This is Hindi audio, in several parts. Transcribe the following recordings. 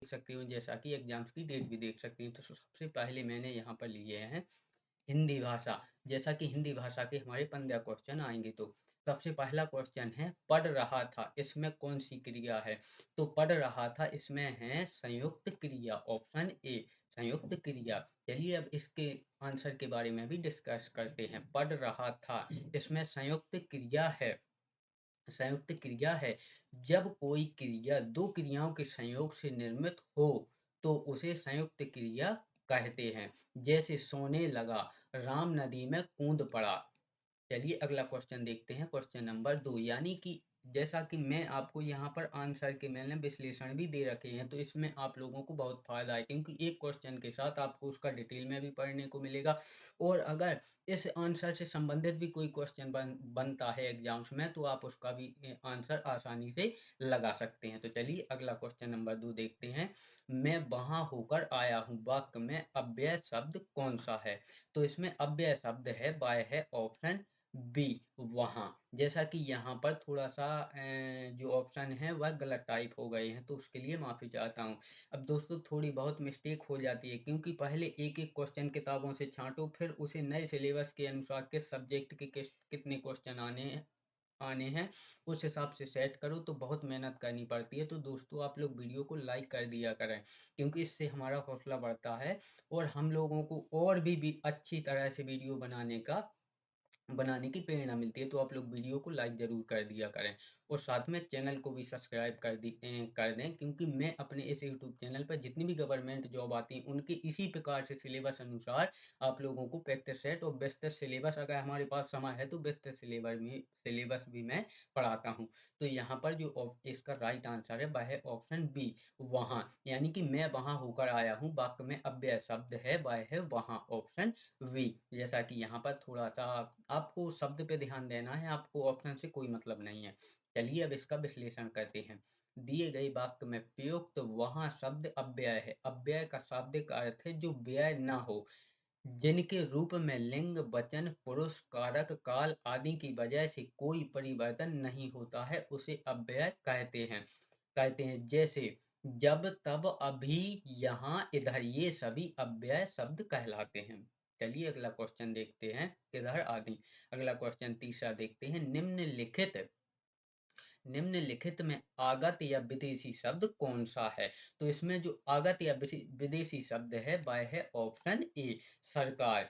देख सकते हो, जैसा कि एग्ज़ाम्स की डेट भी देख सकते हैं। तो सबसे पहले मैंने यहाँ पर लिए हैं हिंदी भाषा। जैसा कि हिंदी भाषा के हमारे 15 क्वेश्चन आएँगे, तो सबसे पहला क्वेश्चन है पढ़ रहा था, इसमें कौन-सी क्रिया है? तो पढ़ रहा था इसमें है संयुक्त क्रिया, ऑप्शन ए संयुक्त क्रिया। चलिए अब इसके आंसर के बारे में भी डिस्कस करते हैं। पढ़ रहा था इसमें संयुक्त क्रिया है। संयुक्त क्रिया है। जब कोई क्रिया 2 क्रियाओं के संयोग से निर्मित हो, तो उसे संयुक्त क्रिया कहते हैं। जैसे सोने लगा, राम नदी में कूद पड़ा। चलिए अगला क्वेश्चन देखते हैं, क्वेश्चन नंबर 2। यानी कि जैसा कि मैं आपको यहाँ पर आंसर के मैंने विश्लेषण भी दे रखे हैं, तो इसमें आप लोगों को बहुत फ़ायदा है, क्योंकि एक क्वेश्चन के साथ आपको उसका डिटेल में भी पढ़ने को मिलेगा। और अगर इस आंसर से संबंधित भी कोई क्वेश्चन बनता है एग्जाम्स में, तो आप उसका भी आंसर आसानी से लगा सकते हैं। तो चलिए अगला क्वेश्चन नंबर 2 देखते हैं। मैं वहाँ होकर आया हूँ, वाक्य में अव्यय शब्द कौन सा है? तो इसमें अव्यय शब्द है, बाय है ऑप्शन बी वहाँ। जैसा कि यहाँ पर थोड़ा-सा जो ऑप्शन है वह गलत टाइप हो गए हैं, तो उसके लिए माफ़ी चाहता हूँ। अब दोस्तों थोड़ी बहुत मिस्टेक हो जाती है, क्योंकि पहले एक-एक क्वेश्चन किताबों से छाँटो, फिर उसे नए सिलेबस के अनुसार किस सब्जेक्ट के कितने क्वेश्चन आने हैं, उस हिसाब से सेट करो, तो बहुत मेहनत करनी पड़ती है। तो दोस्तों आप लोग वीडियो को लाइक कर दिया करें, क्योंकि इससे हमारा हौसला बढ़ता है और हम लोगों को और भी अच्छी तरह से वीडियो बनाने की प्रेरणा मिलती है। तो आप लोग वीडियो को लाइक ज़रूर कर दिया करें और साथ में चैनल को भी सब्सक्राइब कर दें, क्योंकि मैं अपने इस यूट्यूब चैनल पर जितनी भी गवर्नमेंट जॉब आती हैं, उनके इसी प्रकार से सिलेबस अनुसार आप लोगों को प्रैक्टिस सेट और विस्तृत सिलेबस, अगर हमारे पास समय है तो विस्तृत सिलेबस भी मैं पढ़ाता हूँ। तो यहाँ पर जो इसका राइट आंसर है वह है ऑप्शन बी वहाँ। यानी कि मैं वहाँ होकर आया हूँ, वाक्य में अव्यय शब्द है वह है वहाँ, ऑप्शन वी। जैसा कि यहाँ पर थोड़ा-सा आपको शब्द पे ध्यान देना है, आपको ऑप्शन से कोई मतलब नहीं है। चलिए अब इसका विश्लेषण करते हैं। दिए गए वाक्य में प्रयुक्त वहाँ शब्द अव्यय है। अव्यय का शाब्दिक अर्थ है जो व्यय ना हो, जिनके रूप में लिंग, वचन, पुरुष, कारक, काल आदि की वजह से कोई परिवर्तन नहीं होता है, उसे अव्यय कहते हैं। जैसे जब, तब, अभी, यहाँ, इधर, ये सभी अव्यय शब्द कहलाते हैं। चलिए अगला क्वेश्चन देखते हैं, किधर आदि। अगला क्वेश्चन तीसरा देखते हैं। निम्नलिखित में आगत या विदेशी शब्द कौन सा है? तो इसमें जो आगत या विदेशी शब्द है वह है ऑप्शन ए सरकार।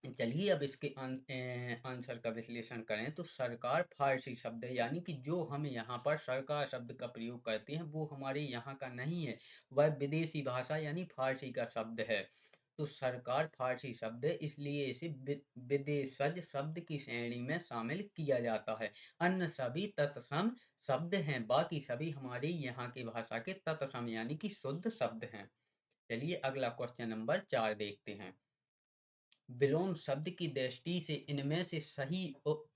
चलिए अब इसके आंसर का विश्लेषण करें, तो सरकार फ़ारसी शब्द है। यानी कि जो हम यहाँ पर सरकार शब्द का प्रयोग करते हैं वो हमारे यहाँ का नहीं है, वह विदेशी भाषा यानी फ़ारसी का शब्द है। तो सरकार फ़ारसी शब्द है, इसलिए इसे विदेशज शब्द की श्रेणी में शामिल किया जाता है। अन्य सभी तत्सम शब्द हैं, बाकी सभी हमारे यहाँ की भाषा के तत्सम यानी कि शुद्ध शब्द हैं। चलिए अगला क्वेश्चन नंबर 4 देखते हैं। विलोम शब्द की दृष्टि से इनमें से सही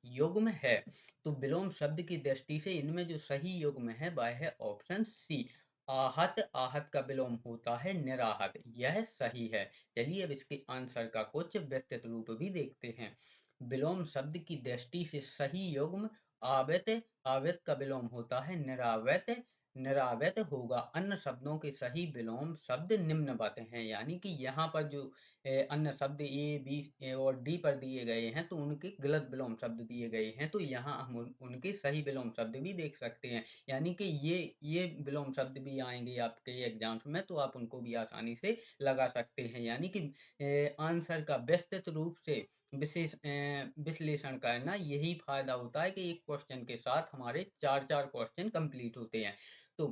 युग्म है। तो विलोम शब्द की दृष्टि से इनमें जो सही युग्म है वह है ऑप्शन सी आहत। आहत का विलोम होता है निराहत, यह सही है। चलिए अब इसके आंसर का कुछ विस्तृत रूप भी देखते हैं। विलोम शब्द की दृष्टि से सही युग्म आवृत। आवृत का विलोम होता है निरावृत। निरावृत होगा। अन्य शब्दों के सही विलोम शब्द निम्नवत हैं। यानी कि यहाँ पर जो अन्य शब्द ए, बी और डी पर दिए गए हैं, तो उनके गलत विलोम शब्द दिए गए हैं, तो यहाँ हम उनके सही विलोम शब्द भी देख सकते हैं। यानी कि ये विलोम शब्द भी आएंगे आपके एग्जाम्स में, तो आप उनको भी आसानी से लगा सकते हैं। यानी कि आंसर का विस्तृत रूप से विश्लेषण करना, यही फायदा होता है कि एक क्वेश्चन के साथ हमारे चार चार क्वेश्चन कंप्लीट होते हैं। तो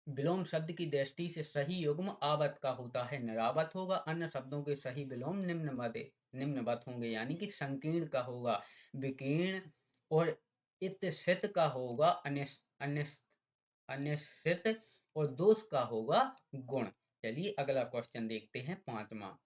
विलोम शब्द की दृष्टि से सही युग्म आवत का होता है निरावत होगा। अन्य शब्दों के सही विलोम निम्नवत होंगे। यानी कि संकीर्ण का होगा विकीर्ण और इत्सित का होगा अनिश्चित और दोष का होगा गुण। चलिए अगला क्वेश्चन देखते हैं, पांचवा।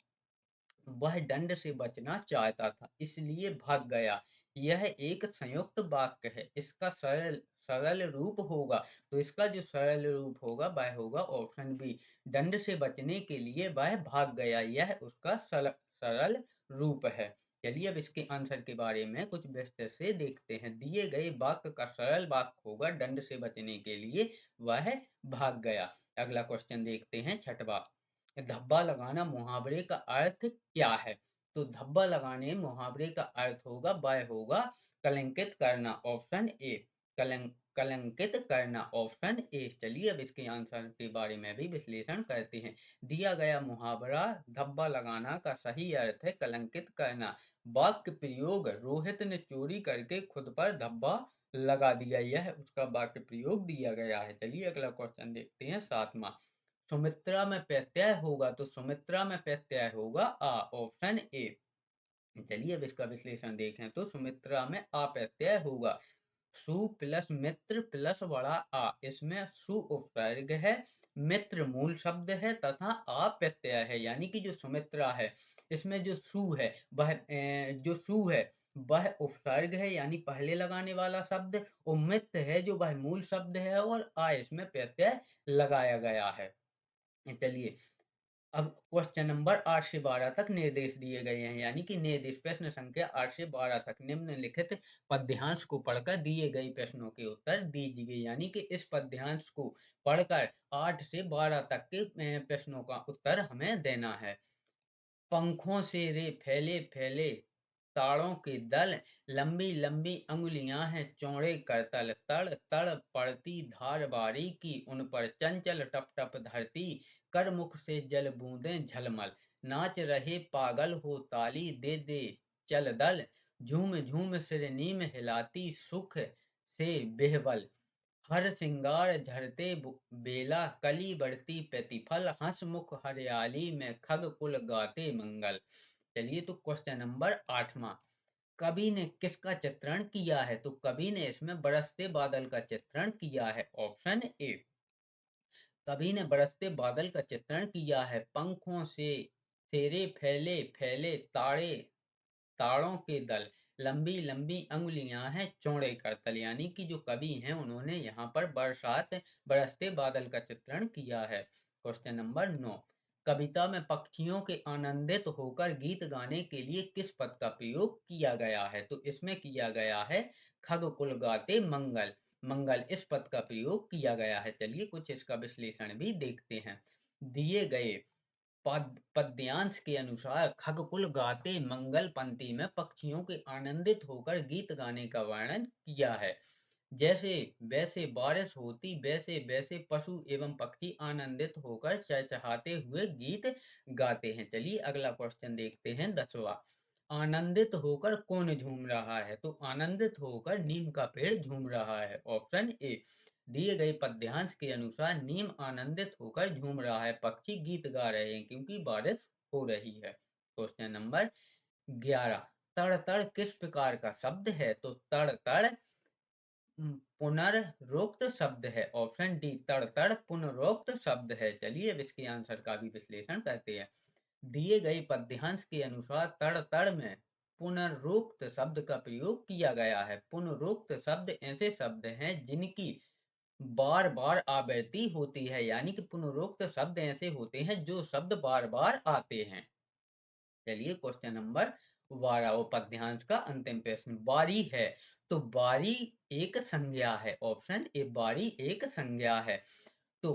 वह दंड से बचना चाहता था, इसलिए भाग गया। यह एक संयुक्त वाक्य है। इसका सरल सरल रूप होगा, तो इसका जो सरल रूप होगा वह होगा ऑप्शन बी दंड से बचने के लिए वह भाग गया। यह उसका सरल रूप है। चलिए अब इसके आंसर के बारे में कुछ विस्तार से देखते हैं। दिए गए वाक्य का सरल वाक्य होगा दंड से बचने के लिए वह भाग गया। अगला क्वेश्चन देखते हैं छठवां। धब्बा लगाना मुहावरे का अर्थ क्या है? तो धब्बा लगाने मुहावरे का अर्थ होगा, वह होगा कलंकित करना, ऑप्शन ए। कलंकित करना, ऑप्शन ए। चलिए अब इसके आंसर के बारे में भी विश्लेषण करते हैं। दिया गया मुहावरा धब्बा लगाना का सही अर्थ है कलंकित करना। वाक्य प्रयोग, रोहित ने चोरी करके खुद पर धब्बा लगा दिया, यह उसका वाक्य प्रयोग दिया गया है। चलिए अगला क्वेश्चन देखते हैं सातवां। सुमित्रा में प्रत्यय होगा, तो सुमित्रा में प्रत्यय होगा आ, ऑप्शन ए। चलिए अब इसका विश्लेषण देखें तो सुमित्रा में आ प्रत्यय होगा। सु प्लस मित्र प्लस बड़ा आ, इसमें सु उपसर्ग है, मित्र मूल शब्द है तथा आ प्रत्यय है, यानी कि जो सुमित्रा है इसमें जो सु है वह उपसर्ग है यानी पहले लगाने वाला शब्द, और मित्र है जो वह मूल शब्द है, और आ इसमें प्रत्यय लगाया गया है। चलिए अब क्वेश्चन नंबर 8 से 12 तक निर्देश दिए गए हैं, यानी कि निर्देश प्रश्न संख्या 8 से 12 तक निम्नलिखित पद्यांश को पढ़कर दिए गए प्रश्नों के उत्तर दीजिए, यानी कि इस पद्यांश को पढ़कर 8 से 12 तक के प्रश्नों का उत्तर हमें देना है। पंखों से रे फैले फैले ताड़ों के दल, लंबी लंबी अंगुलियां हैं चौड़े करतल, तड़ तड़ पड़ती धार बारी की, उन पर चंचल टप टप धरती, कर मुख से जल बूंदें झलमल, नाच रहे पागल हो ताली दे दे चल दल, झूम झूम सिर नीम हिलाती सुख से बेहबल, हर सिंगार झरते बेला कली बढ़ती प्रतिफल, हंस मुख हरियाली में खग कुल गाते मंगल। चलिए तो क्वेश्चन नंबर 8वां। कवि ने किसका चित्रण किया है? तो कवि ने इसमें बरसते बादल का चित्रण किया है, ऑप्शन ए। कवि ने बरसते बादल का चित्रण किया है। पंखों से सेरे फैले फैले ताड़े ताड़ों के दल, लंबी लंबी अंगुलियां हैं चौड़े करतल, यानी कि जो कवि हैं उन्होंने यहाँ पर बरसते बादल का चित्रण किया है। Question number 9। कविता में पक्षियों के आनंदित होकर गीत गाने के लिए किस पद का प्रयोग किया गया है? तो इसमें किया गया है खग कुल गाते मंगल, मंगल इस पद का प्रयोग किया गया है। चलिए कुछ इसका विश्लेषण भी देखते हैं। दिए गए पद्यांश के अनुसार खगकुल गाते मंगल पंक्ति में पक्षियों के आनंदित होकर गीत गाने का वर्णन किया है। जैसे वैसे बारिश होती, वैसे वैसे पशु एवं पक्षी आनंदित होकर चहचहाते हुए गीत गाते हैं। चलिए अगला क्वेश्चन देखते हैं 10वां। आनंदित होकर कौन झूम रहा है? तो आनंदित होकर नीम का पेड़ झूम रहा है, ऑप्शन ए। दिए गए पद्यांश के अनुसार नीम आनंदित होकर झूम रहा है, पक्षी गीत गा रहे हैं क्योंकि बारिश हो रही है। Question number 11। तड़ तड़ किस प्रकार का शब्द है? तो तड़ तड़ पुनरोक्त शब्द है, ऑप्शन डी। तड़ तड़ पुनरोक्त शब्द है। चलिए अब इसके आंसर का भी विश्लेषण करते हैं। दिए गए पद्यांश के अनुसार तड़ तड़ में पुनरोक्त शब्द का प्रयोग किया गया है। पुनरोक्त शब्द ऐसे शब्द हैं जिनकी बार बार आवृत्ति होती है, यानी कि पुनरोक्त शब्द ऐसे होते हैं जो शब्द बार बार आते हैं। चलिए क्वेश्चन नंबर 12 वो पद्यांश का अंतिम प्रश्न। बारी है, तो बारी एक संज्ञा है, ऑप्शन ए। बारी एक संज्ञा है। तो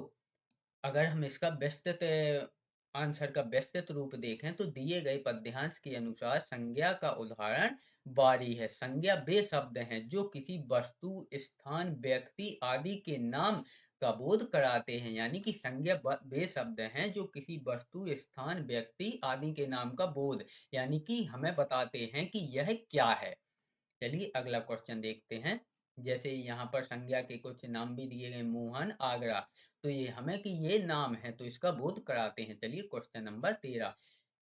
अगर हम इसका विस्तृत आंसर का विस्तृत रूप देखें तो दिए गए पद्यांश के अनुसार संज्ञा का उदाहरण बारी है। संज्ञा वे शब्द हैं जो किसी वस्तु, स्थान, व्यक्ति आदि के नाम का बोध कराते हैं, यानी कि संज्ञा वे शब्द हैं जो किसी वस्तु, स्थान, व्यक्ति आदि के नाम का बोध, यानी कि हमें बताते हैं कि यह क्या है। चलिए अगला क्वेश्चन देखते हैं। जैसे यहाँ पर संज्ञा के कुछ नाम भी दिए गए, मोहन, आगरा, तो ये हमें कि ये नाम है तो इसका बोध कराते हैं। चलिए क्वेश्चन नंबर 13।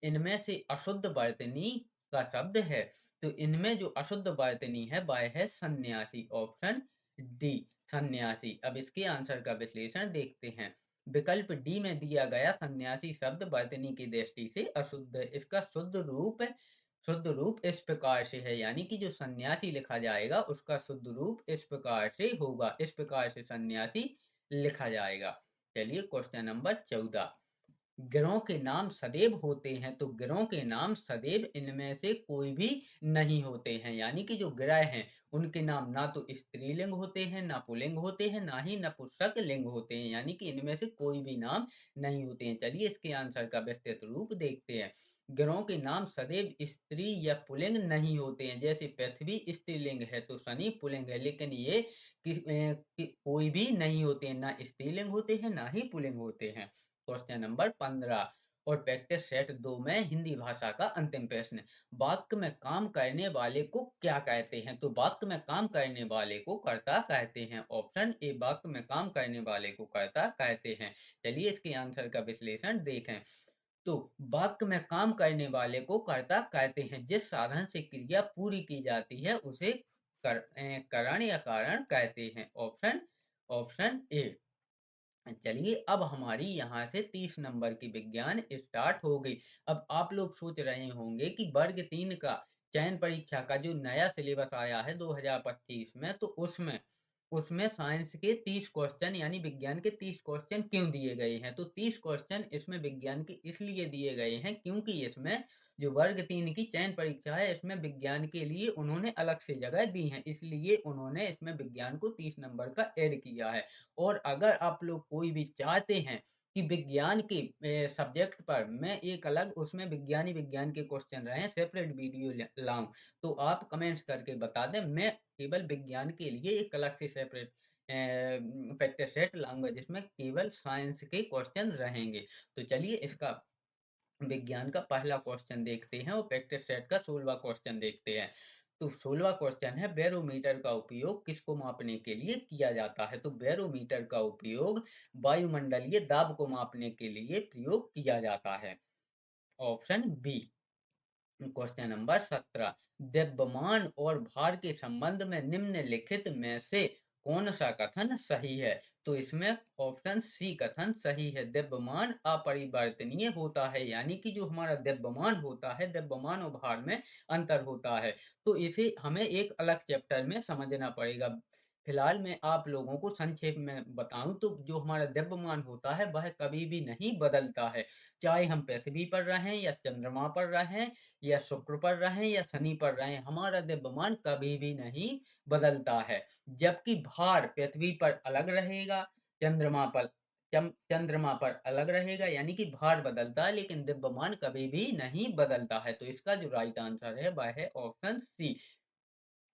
इनमें से अशुद्ध वर्तनी का शब्द है, तो इनमें जो अशुद्ध वर्तनी है वह है सन्यासी, ऑप्शन डी। सन्यासी। अब इसके आंसर का विश्लेषण देखते हैं। विकल्प डी में दिया गया सन्यासी शब्द वर्तनी की दृष्टि से अशुद्ध है। इसका शुद्ध रूप इस प्रकार से है, यानी कि जो सन्यासी लिखा जाएगा उसका शुद्ध रूप इस प्रकार से होगा, इस प्रकार से सन्यासी लिखा जाएगा। चलिए क्वेश्चन नंबर 14। ग्रहों के नाम सदैव होते हैं, तो ग्रहों के नाम सदैव इनमें से कोई भी नहीं होते हैं, यानी कि जो ग्रह हैं उनके नाम ना तो स्त्रीलिंग होते हैं, ना पुल्लिंग होते हैं, ना ही नपुंसक लिंग होते हैं, यानी कि इनमें से कोई भी नाम नहीं होते हैं। चलिए इसके आंसर का विस्तृत रूप देखते हैं। ग्रहों के नाम सदैव स्त्री या पुल्लिंग नहीं होते हैं। जैसे पृथ्वी स्त्रीलिंग है तो शनि पुल्लिंग है, लेकिन ये कोई भी नहीं होते हैं, ना स्त्रीलिंग होते हैं, ना ही पुल्लिंग होते हैं। क्वेश्चन नंबर 15 और प्रैक्टिस सेट 2 में हिंदी भाषा का अंतिम प्रश्न। वाक्य में काम करने वाले को क्या कहते हैं? तो वाक्य में काम करने वाले को कर्ता कहते हैं। ऑप्शन ए वाक्य में काम करने वाले को कर्ता कहते हैं। चलिए इसके आंसर का विश्लेषण देखें। तो वाक्य में काम करने वाले को कर्ता कहते हैं। जिस साधन से क्रिया पूरी की जाती है उसे करण या कारण कहते हैं। Option option A. चलिए अब हमारी यहाँ से 30 नंबर की विज्ञान स्टार्ट हो गई। अब आप लोग सोच रहे होंगे कि वर्ग 3 का चयन परीक्षा का जो नया सिलेबस आया है 2025 में, तो उसमें उसमें साइंस के 30 क्वेश्चन यानी विज्ञान के 30 क्वेश्चन क्यों दिए गए हैं? तो 30 क्वेश्चन इसमें विज्ञान के इसलिए दिए गए हैं क्योंकि इसमें जो वर्ग 3 की चयन परीक्षा है इसमें विज्ञान के लिए उन्होंने अलग से जगह दी है, इसलिए उन्होंने इसमें विज्ञान को 30 नंबर का ऐड किया है। और अगर आप लोग कोई भी चाहते हैं कि विज्ञान के सब्जेक्ट पर मैं एक अलग उसमें विज्ञान के क्वेश्चन रहे सेपरेट वीडियो लाऊं, तो आप कमेंट्स करके बता दें। मैं केवल विज्ञान के लिए एक अलग से सेपरेट प्रैक्टिस सेट लाऊंगा जिसमें केवल साइंस के क्वेश्चन रहेंगे। तो चलिए इसका विज्ञान का पहला क्वेश्चन देखते हैं और प्रैक्टिस सेट का 16वां क्वेश्चन देखते हैं। तो 16वां क्वेश्चन है बैरोमीटर का उपयोग किसको मापने के लिए किया जाता है? तो बैरोमीटर का उपयोग वायुमंडलीय दाब को मापने के लिए प्रयोग किया जाता है। Option B. क्वेश्चन नंबर 17 द्रव्यमान और भार के संबंध में निम्नलिखित में से कौन सा कथन सही है? तो इसमें ऑप्शन सी कथन सही है। द्रव्यमान अपरिवर्तनीय होता है, यानी कि जो हमारा द्रव्यमान होता है, द्रव्यमान और भार में अंतर होता है। तो इसे हमें एक अलग चैप्टर में समझना पड़ेगा। फिलहाल मैं आप लोगों को संक्षेप में बताऊं तो जो हमारा द्रव्यमान होता है वह कभी भी नहीं बदलता है, चाहे हम पृथ्वी पर रहें या चंद्रमा पर रहें या शुक्र पर रहें या शनि पर रहें, हमारा द्रव्यमान कभी भी नहीं बदलता है। जबकि भार पृथ्वी पर अलग रहेगा, चंद्रमा पर चंद्रमा पर अलग रहेगा, यानी कि भार बदलता है लेकिन द्रव्यमान कभी भी नहीं बदलता है। तो इसका जो राइट आंसर है वह है ऑप्शन सी।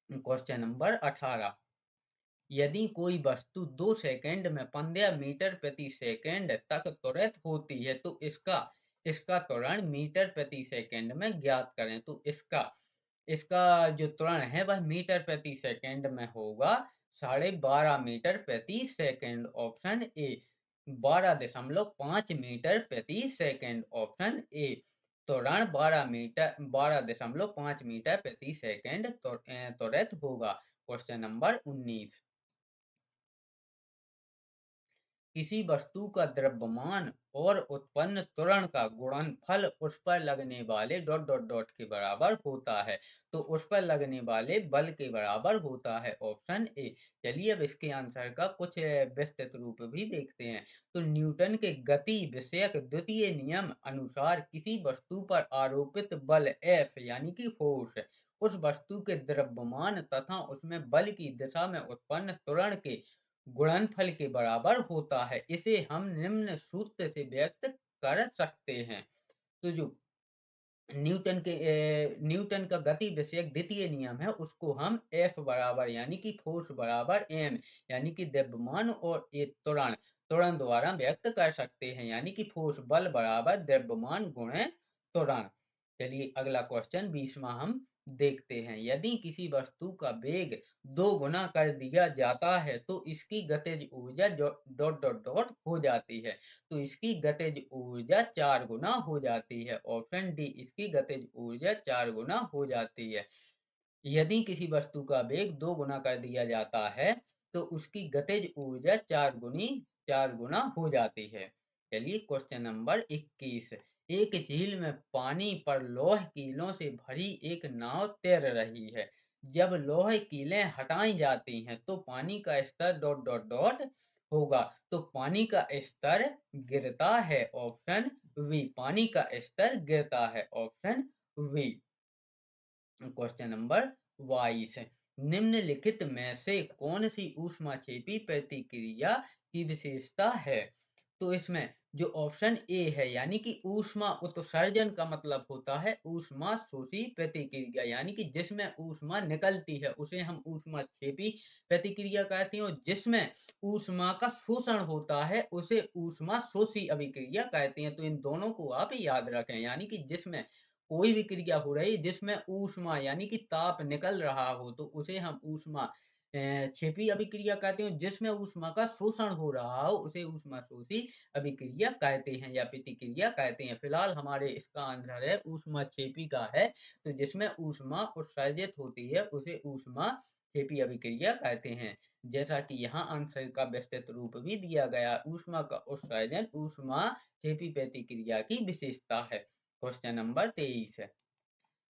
क्वेश्चन नंबर 18 यदि कोई वस्तु 2 सेकंड में 15 मीटर प्रति सेकंड तक त्वरित होती है तो इसका इसका त्वरण मीटर प्रति सेकंड में ज्ञात करें। तो इसका इसका जो त्वरण है वह मीटर प्रति सेकंड में होगा 12.5 मीटर प्रति सेकंड। Option A. 12.5 मीटर प्रति सेकंड। Option A. त्वरण 12.5 मीटर प्रति सेकंड त्वरित होगा। क्वेश्चन नंबर 19 किसी वस्तु का द्रव्यमान और उत्पन्न त्वरण का गुणनफल उस पर लगने वाले डॉट डॉट डॉट के बराबर होता है। तो उस पर लगने वाले बल के बराबर होता है। Option A. चलिए अब इसके आंसर का कुछ विस्तृत रूप भी देखते हैं। तो न्यूटन के गति विषयक द्वितीय नियम अनुसार किसी वस्तु पर आरोपित बल F यानी कि फोर्स उस वस्तु के द्रव्यमान तथा उसमें बल की दिशा में उत्पन्न त्वरण के गुणनफल के बराबर होता है। इसे हम निम्न सूत्र से व्यक्त कर सकते हैं। तो जो न्यूटन का गति विषयक द्वितीय नियम है उसको हम F बराबर यानी कि फोर्स बराबर m यानी कि द्रव्यमान और त्वरण त्वरण द्वारा व्यक्त कर सकते हैं, यानी कि फोर्स बल बराबर द्रव्यमान गुणे त्वरण। चलिए अगला क्वेश्चन 20वां हम देखते हैं। यदि किसी वस्तु का वेग 2 गुना कर दिया जाता है तो इसकी गतिज ऊर्जा डॉट डॉट डॉट हो जाती है। तो इसकी गतिज ऊर्जा 4 गुना हो जाती है। ऑप्शन डी इसकी गतिज ऊर्जा 4 गुना हो जाती है। यदि किसी वस्तु का वेग 2 गुना कर दिया जाता है तो उसकी गतिज ऊर्जा 4 गुना हो जाती है। चलिए क्वेश्चन नंबर 21 एक झील में पानी पर लौह कीलों से भरी एक नाव तैर रही है। जब लौह कीलें हटाई जाती हैं तो पानी का स्तर डॉट डॉट डॉट होगा। तो पानी का स्तर गिरता है। ऑप्शन वी पानी का स्तर गिरता है। Option we. क्वेश्चन नंबर 22 निम्नलिखित में से कौन सी ऊष्माक्षेपी प्रतिक्रिया की विशेषता है? तो इसमें जो ऑप्शन ए है यानी कि ऊष्मा उत्सर्जन का मतलब होता है ऊष्मा शोषी प्रतिक्रिया, यानी कि जिसमें ऊष्मा निकलती है उसे हम ऊष्माक्षेपी प्रतिक्रिया कहते हैं, और जिसमें ऊष्मा का शोषण होता है उसे ऊष्मा शोषी अभिक्रिया कहते हैं। तो इन दोनों को आप याद रखें, यानी कि जिसमें कोई भी क्रिया हो रही है जिसमें ऊष्मा यानी कि ताप निकल रहा हो तो उसे हम ऊष्मा क्षेपी अभिक्रिया कहते हैं। जिसमें ऊष्मा का शोषण हो रहा हो उसे ऊष्मा शोषी अभिक्रिया कहते हैं या प्रतिक्रिया कहते हैं। फिलहाल हमारे इसका आंसर है ऊष्मा क्षेपी का है। तो जिसमें ऊष्मा उत्सर्जित होती है उसे ऊष्मा क्षेपी अभिक्रिया कहते हैं। जैसा कि यहाँ आंसर का विस्तृत रूप भी दिया गया, ऊष्मा का उत्सर्जन ऊष्मा क्षेपी प्रतिक्रिया की विशेषता है। क्वेश्चन नंबर 23 है।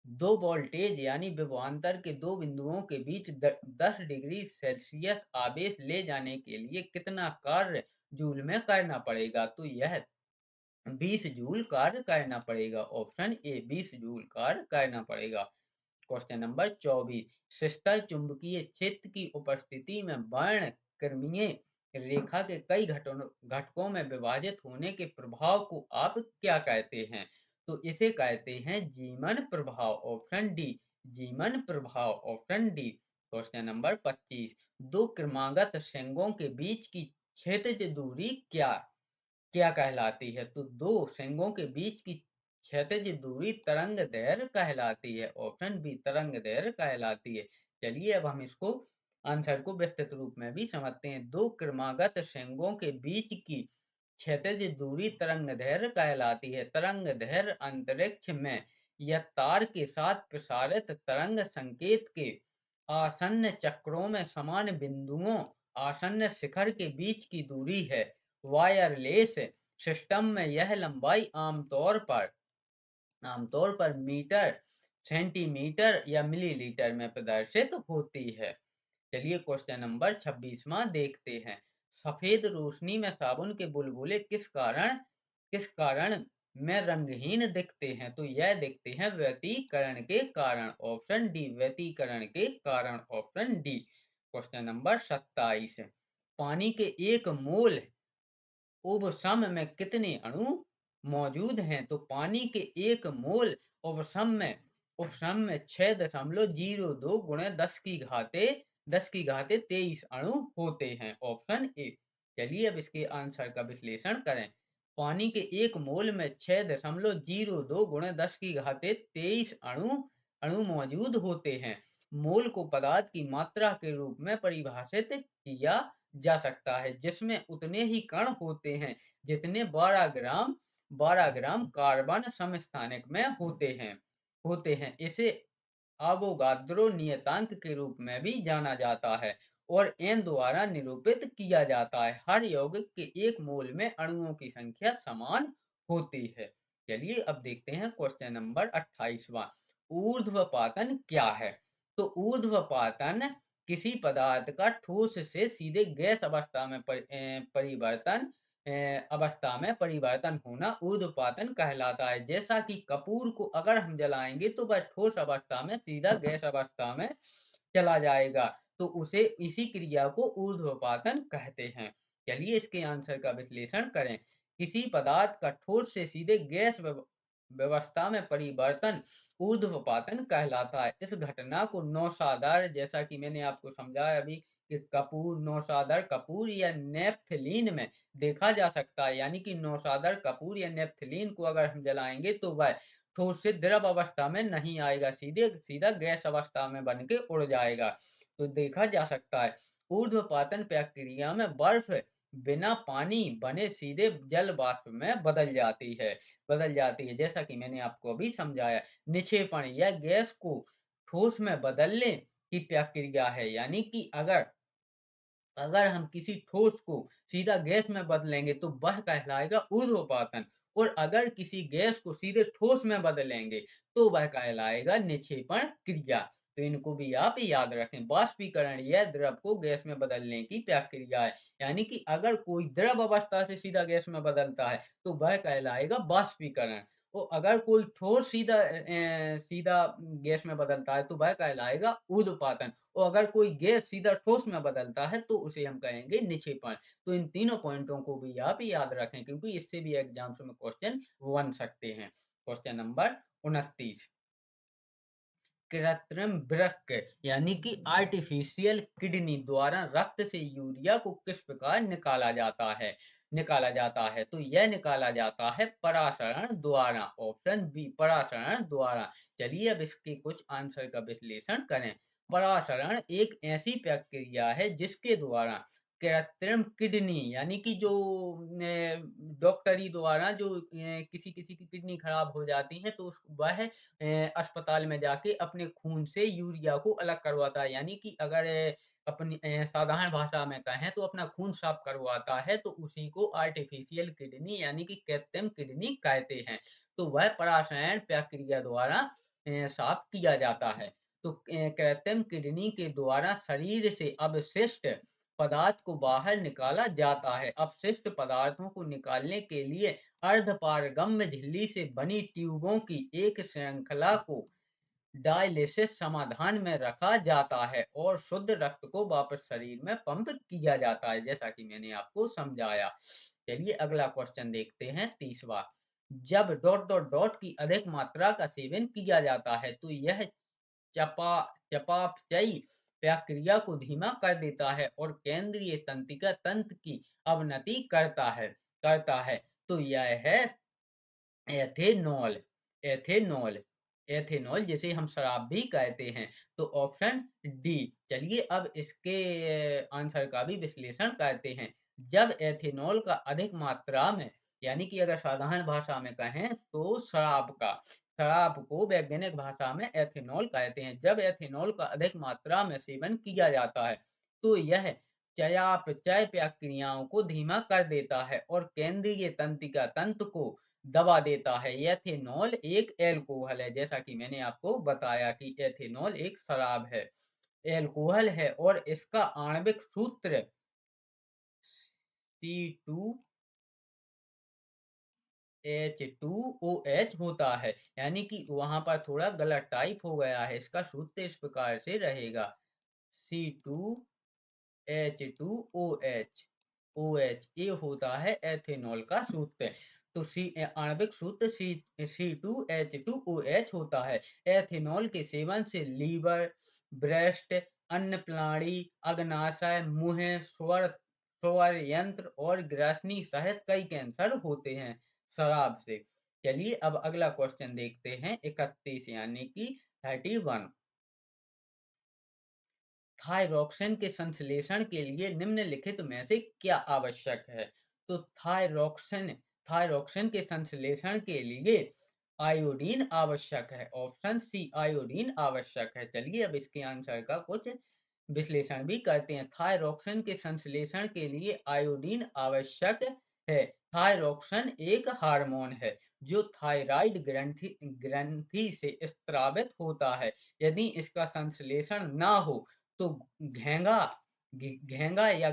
दो वोल्टेज यानी विभवांतर के दो बिंदुओं के बीच 10 डिग्री सेल्सियस आवेश ले जाने के लिए कितना कार्य जूल में करना पड़ेगा? तो यह 20 जूल कार्य करना पड़ेगा। ऑप्शन ए 20 जूल कार्य करना पड़ेगा। क्वेश्चन नंबर 24, शिस्तर चुंबकीय क्षेत्र की उपस्थिति में वर्णक्रमीय रेखा के कई घटकों में विभाजित होने के प्रभाव को आप क्या कहते हैं? तो इसे कहते हैं जीमन प्रभाव। ऑप्शन डी जीमन प्रभाव। Option D. क्वेश्चन नंबर 25, दो क्रमागत शेंगों के बीच की क्षैतिज दूरी क्या क्या कहलाती है? तो दो शेंगों के बीच की क्षैतिज दूरी तरंग दैर्घ्य कहलाती है। ऑप्शन बी तरंग दैर्घ्य कहलाती है। चलिए अब हम इसको आंसर को विस्तृत रूप में भी समझते हैं। दो क्रमागत शेंगों के बीच की क्षैतिज दूरी तरंग दैर्घ्य कहलाती है। तरंग दैर्घ्य अंतरिक्ष में या तार के साथ प्रसारित तरंग संकेत के आसन्न चक्रों में समान बिंदुओं आसन्न शिखर के बीच की दूरी है। वायरलेस सिस्टम में यह लंबाई आमतौर पर मीटर, सेंटीमीटर या मिलीलीटर में प्रदर्शित होती है। चलिए क्वेश्चन नंबर 26वां देखते हैं। सफेद रोशनी में साबुन के बुलबुले किस कारण में रंगहीन दिखते हैं? तो यह दिखते हैं व्यतिकरण के कारण। ऑप्शन डी व्यतिकरण के कारण। Option D. क्वेश्चन नंबर 27, पानी के एक मोल उबसम में कितने अणु मौजूद हैं? तो पानी के एक मोल उपसम में 6.02 गुणे 10 की घाते 23 अणु होते हैं। Option A. चलिए अब इसके आंसर का विश्लेषण करें। पानी के एक मोल में 6.02 गुणे 10 की घाते 23 अणु मौजूद होते हैं। मोल को पदार्थ की मात्रा के रूप में परिभाषित किया जा सकता है, जिसमें उतने ही कण होते हैं जितने 12 ग्राम कार्बन समस्थानिक में होते हैं। इसे अवोगाद्रो नियतांक के रूप में भी जाना जाता है और एन द्वारा निरूपित किया जाता है। हर यौगिक के एक मोल में अणुओं की संख्या समान होती है। चलिए अब देखते हैं क्वेश्चन नंबर 28वां। ऊर्ध्वपातन क्या है? तो ऊर्ध्वपातन किसी पदार्थ का ठोस से सीधे गैस अवस्था में परिवर्तन होना ऊर्ध्वपातन कहलाता है। जैसा कि कपूर को अगर हम जलाएंगे तो वह ठोस अवस्था में सीधा गैस अवस्था में चला जाएगा, तो उसे इसी क्रिया को ऊर्ध्वपातन कहते हैं। चलिए इसके आंसर का विश्लेषण करें। किसी पदार्थ का ठोस से सीधे गैस व्यवस्था में परिवर्तन ऊर्ध्वपातन कहलाता है। इस घटना को नौशादर, जैसा कि मैंने आपको समझाया अभी कि नौशादर कपूर या नेप्थलीन में देखा जा सकता है। यानी कि नौशादर कपूर या नेप्थलीन को अगर हम जलाएंगे तो वह ठोस से द्रव अवस्था में नहीं आएगा, सीधा गैस अवस्था में बन के उड़ जाएगा। तो देखा जा सकता है ऊर्ध्वपातन प्रक्रिया में बर्फ बिना पानी बने सीधे जल वाष्प में बदल जाती है, जैसा कि मैंने आपको अभी समझाया। निक्षेपण यह गैस को ठोस में बदलने की प्रक्रिया है। यानी कि अगर हम किसी ठोस को सीधा गैस में बदलेंगे तो वह कहलाएगा ऊर्ध्वपातन, और अगर किसी गैस को सीधे ठोस में बदलेंगे तो वह कहलाएगा निक्षेपण क्रिया। तो इनको भी आप याद रखें। बाष्पीकरण यह द्रव को गैस में बदलने की प्रक्रिया है। यानी कि अगर कोई द्रव अवस्था से सीधा गैस में बदलता है तो वह कहलाएगा बाष्पीकरण, और अगर कोई ठोस सीधा गैस में बदलता है तो वह कहलाएगा ऊर्ध्वपातन, और अगर कोई गैस सीधा ठोस में बदलता है तो उसे हम कहेंगे निक्षेपण। तो इन तीनों पॉइंटों को भी आप याद रखें, क्योंकि इससे भी एग्जाम्स में क्वेश्चन बन सकते हैं। क्वेश्चन नंबर 29, कृत्रिम वृक्क यानी कि आर्टिफिशियल किडनी द्वारा रक्त से यूरिया को किस प्रकार निकाला जाता है। तो यह निकाला जाता है परासरण द्वारा। ऑप्शन बी, परासरण द्वारा। चलिए अब इसके कुछ आंसर का विश्लेषण करें। परासरण एक ऐसी प्रक्रिया है जिसके द्वारा कृत्रिम किडनी यानी कि जो डॉक्टरी द्वारा जो किसी किसी की किडनी खराब हो जाती है तो वह अस्पताल में जाके अपने खून से यूरिया को अलग करवाता है। यानी कि अगर अपनी साधारण भाषा में कहें तो अपना खून साफ करवाता है, तो उसी को आर्टिफिशियल किडनी यानी कि कृत्रिम किडनी कहते हैं। तो वह पराशयन प्रक्रिया द्वारा साफ किया जाता है। तो कृत्रिम किडनी के द्वारा शरीर से अवशिष्ट पदार्थ को बाहर निकाला जाता है। अपशिष्ट पदार्थों को निकालने के लिए अर्धपारगम्य झिल्ली से बनी ट्यूबों की एक श्रृंखला को डायलिसिस समाधान में रखा जाता है और शुद्ध रक्त को वापस शरीर में पंप किया जाता है, जैसा कि मैंने आपको समझाया। चलिए अगला क्वेश्चन देखते हैं, 30वां। जब डॉट डॉट डॉट की अधिक मात्रा का सेवन किया जाता है तो यह चपा चयापचयी प्रक्रिया को धीमा कर देता है और केंद्रीय तंत्रिका तंत्र की अवनति करता है। तो यह है एथेनॉल। एथेनॉल एथेनॉल जिसे हम शराब भी कहते हैं। तो ऑप्शन डी। चलिए अब इसके आंसर का भी विश्लेषण करते हैं। जब एथेनॉल का अधिक मात्रा में, यानी कि अगर साधारण भाषा में कहें तो शराब को वैज्ञानिक भाषा में एथेनॉल कहते हैं। जब एथेनॉल का अधिक मात्रा में सेवन किया जाता है तो यह चयापचय प्रक्रियाओं को धीमा कर देता है और केंद्रीय तंत्रिका तंत्र को दबा देता है। एथेनॉल एक एल्कोहल है, जैसा कि मैंने आपको बताया कि एथेनॉल एक शराब है, एल्कोहल है, और इसका आणविक सूत्र C2H2OH होता है। यानी कि वहां पर थोड़ा गलत टाइप हो गया है, इसका सूत्र इस प्रकार से रहेगा C2H2OH। OH ये होता है एथेनॉल का सूत्र। तो आणविक सूत्र C2H2OH होता है। एथेनॉल के सेवन से लीवर, ब्रेस्ट, अन्नप्नाड़ी, अग्नाशय, मुंह, स्वर यंत्र और ग्रसनी सहित कई कैंसर होते हैं शराब से। चलिए अब अगला क्वेश्चन देखते हैं, 31 यानी कि 31। थायरॉक्सिन के संश्लेषण के लिए निम्नलिखित में से क्या आवश्यक है। तो थायरॉक्सिन के संश्लेषण के लिए आयोडीन आवश्यक है। ऑप्शन सी, आयोडीन आवश्यक है। चलिए अब इसके आंसर का कुछ विश्लेषण भी करते हैं। थायरॉक्सिन के संश्लेषण के लिए आयोडीन आवश्यक है। थायरॉक्सिन एक हार्मोन है जो थायराइड ग्रंथि से स्त्रावित होता है। यदि इसका संश्लेषण ना हो तो घेंगा घेंगा या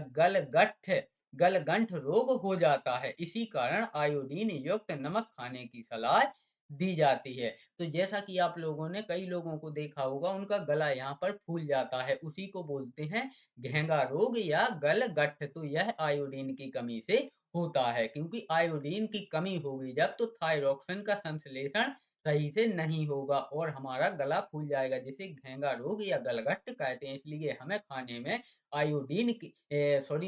गलगंठ रोग हो जाता है। इसी कारण आयोडीन युक्त नमक खाने की सलाह दी जाती है। तो जैसा कि आप लोगों ने कई लोगों को देखा होगा, उनका गला यहाँ पर फूल जाता है, उसी को बोलते हैं घेंगा रोग या गलगंठ। तो यह आयोडीन की कमी से होता है, क्योंकि आयोडीन की कमी होगी जब तो थायरॉक्सिन का संश्लेषण सही से नहीं होगा और हमारा गला फूल जाएगा, जिसे घेंगा रोग या गलगंठ कहते हैं। इसलिए हमें खाने में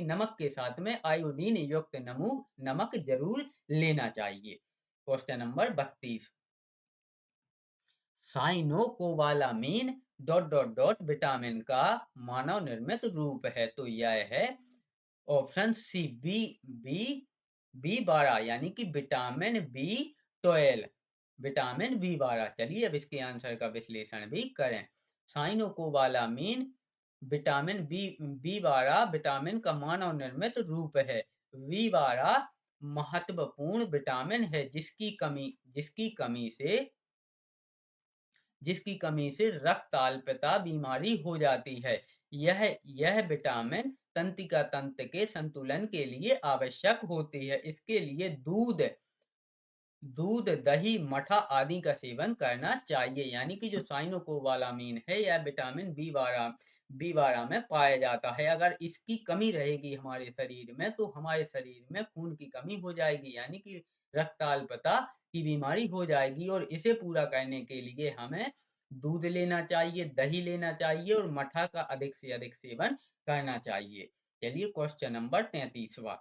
नमक के साथ में आयोडीन युक्त नमक जरूर लेना चाहिए। Question number 32। Cyanocobalamin dot dot dot vitamin का मानव निर्मित रूप है। तो यह है ऑप्शन सी, बी बी 12 यानी कि विटामिन B12। Vitamin B12। चलिए अब इसके आंसर का विश्लेषण भी करें। साइनोकोबालामीन विटामिन B12 विटामिन का मानव निर्मित रूप है। B12 महत्वपूर्ण विटामिन है जिसकी कमी से रक्त अल्पता बीमारी हो जाती है। यह विटामिन तंत्रिका तंत्र के संतुलन के लिए आवश्यक होती है। इसके लिए दूध दूध, दही, मठा आदि का सेवन करना चाहिए। यानी कि जो साइनोकोबालामीन है यह विटामिन बी 12 में पाया जाता है। अगर इसकी कमी रहेगी हमारे शरीर में तो हमारे शरीर में खून की कमी हो जाएगी, यानी कि रक्ताल्पता की बीमारी हो जाएगी। और इसे पूरा करने के लिए हमें दूध लेना चाहिए, दही लेना चाहिए और मठा का अधिक से अधिक सेवन करना चाहिए। चलिए क्वेश्चन नंबर 33वां।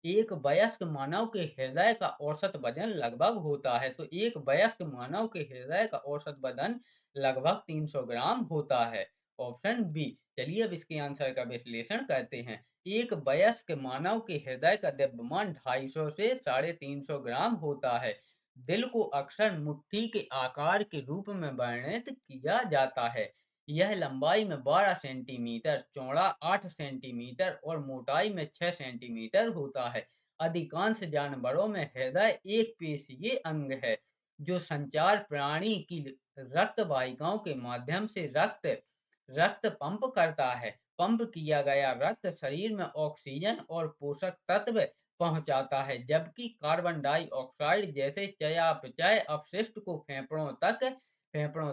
एक वयस्क मानव के हृदय का औसत वजन लगभग होता है। तो एक वयस्क मानव के हृदय का औसत वजन लगभग 300 ग्राम होता है। Option B. चलिए अब इसके आंसर का विश्लेषण करते हैं। एक वयस्क मानव के हृदय का द्रव्यमान 250 से 350 ग्राम होता है। दिल को अक्सर मुट्ठी के आकार के रूप में वर्णित किया जाता है। यह लंबाई में 12 सेंटीमीटर, चौड़ा 8 सेंटीमीटर और मोटाई में 6 सेंटीमीटर होता है। अधिकांश जानवरों में हृदय एक पेशीय अंग है, जो संचार प्राणी की रक्त वाहिकाओं के माध्यम से रक्त रक्त पंप करता है। पंप किया गया रक्त शरीर में ऑक्सीजन और पोषक तत्व पहुंचाता है, जबकि कार्बन डाइऑक्साइड जैसे चयापचय अपशिष्ट को फेफड़ों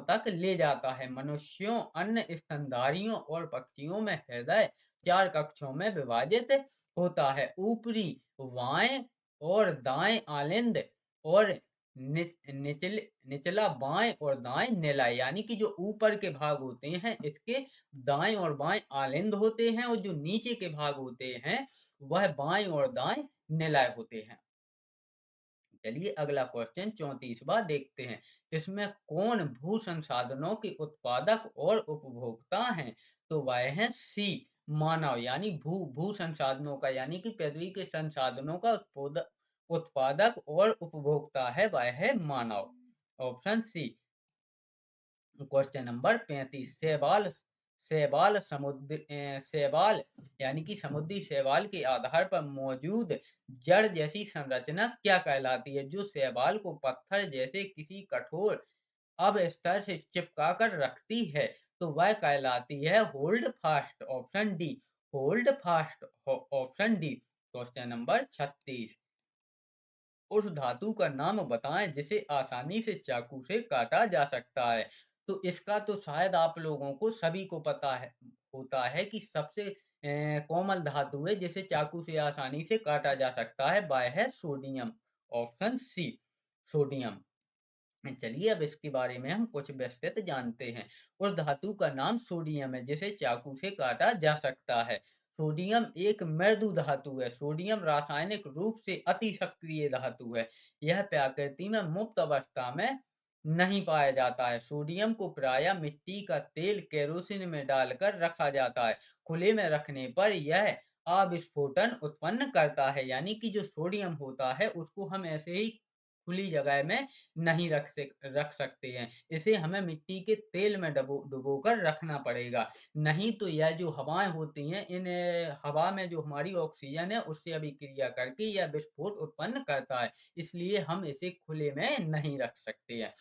तक ले जाता है। मनुष्यों, अन्य स्तनधारियों और पक्षियों में हृदय 4 कक्षों में विभाजित होता है। ऊपरी, बाएं और दाएं आलिंद और निचला बाएं और दाएं निलय। यानी कि जो ऊपर के भाग होते हैं इसके दाएं और बाएं आलिंद होते हैं, और जो नीचे के भाग होते हैं वह बाएं और दाएं निलय होते हैं। चलिए अगला क्वेश्चन 34वां देखते हैं। इसमें कौन भू संसाधनों के उत्पादक और उपभोक्ता हैं? तो वह है सी, मानव। यानी भू भू संसाधनों का, यानी कि पृथ्वी के संसाधनों का उत्पादक और उपभोक्ता है वह है मानव। Option C. Question number 35। शैवाल यानी कि समुद्री शैवाल के आधार पर मौजूद जड़ जैसी संरचना क्या कहलाती है? जो शैवाल को पत्थर जैसे किसी कठोर अवस्तर से चिपका कर रखती है, तो वह कहलाती है hold fast. Option D, hold fast. Option D. Question number 36। उस धातु का नाम बताएं जिसे आसानी से चाकू से काटा जा सकता है। तो इसका तो शायद आप लोगों को सभी को पता है होता है कि सबसे कोमल धातु है जिसे चाकू से आसानी से काटा जा सकता है, वह है सोडियम। Option C, sodium. चलिए अब इसके बारे में हम कुछ विस्तृत जानते हैं। और धातु का नाम सोडियम है जिसे चाकू से काटा जा सकता है। सोडियम एक मृदु धातु है। सोडियम रासायनिक रूप से अति सक्रिय धातु है। यह प्रकृति में मुक्त अवस्था में नहीं पाया जाता है। सोडियम को प्रायः मिट्टी का तेल केरोसिन में डालकर रखा जाता है। खुले में रखने पर यह अविस्फोटन उत्पन्न करता है। यानी कि जो सोडियम होता है उसको हम ऐसे ही खुली जगह में नहीं रख सकते हैं। इसे हमें मिट्टी के तेल में डुबो कर रखना पड़ेगा। नहीं तो यह जो हवाएं होती हैं, इन हवा में जो हमारी ऑक्सीजन है उससे अभिक्रिया करके यह विस्फोट उत्पन्न करता है। इसलिए हम इसे खुले में नहीं रख सकते हैं।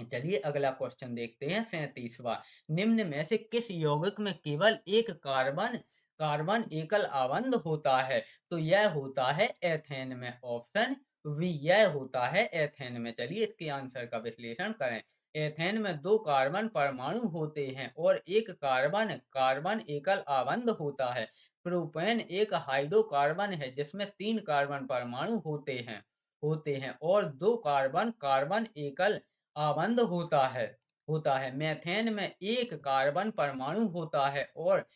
चलिए अगला क्वेश्चन देखते हैं 37वां। निम्न में से किस यौगिक में केवल एक कार्बन कार्बन एकल आबंध होता है? तो यह होता है एथेन में। ऑप्शन वी, यह होता है एथेन में। चलिए इसके आंसर का विश्लेषण करें। एथेन में 2 कार्बन परमाणु होते हैं और एक कार्बन कार्बन एकल आबंध होता है। प्रोपेन एक हाइड्रोकार्बन है जिसमें 3 कार्बन परमाणु होते हैं और 2 कार्बन कार्बन एकल आबंध होता है। मेथेन में एक कार्बन परमाणु होता है और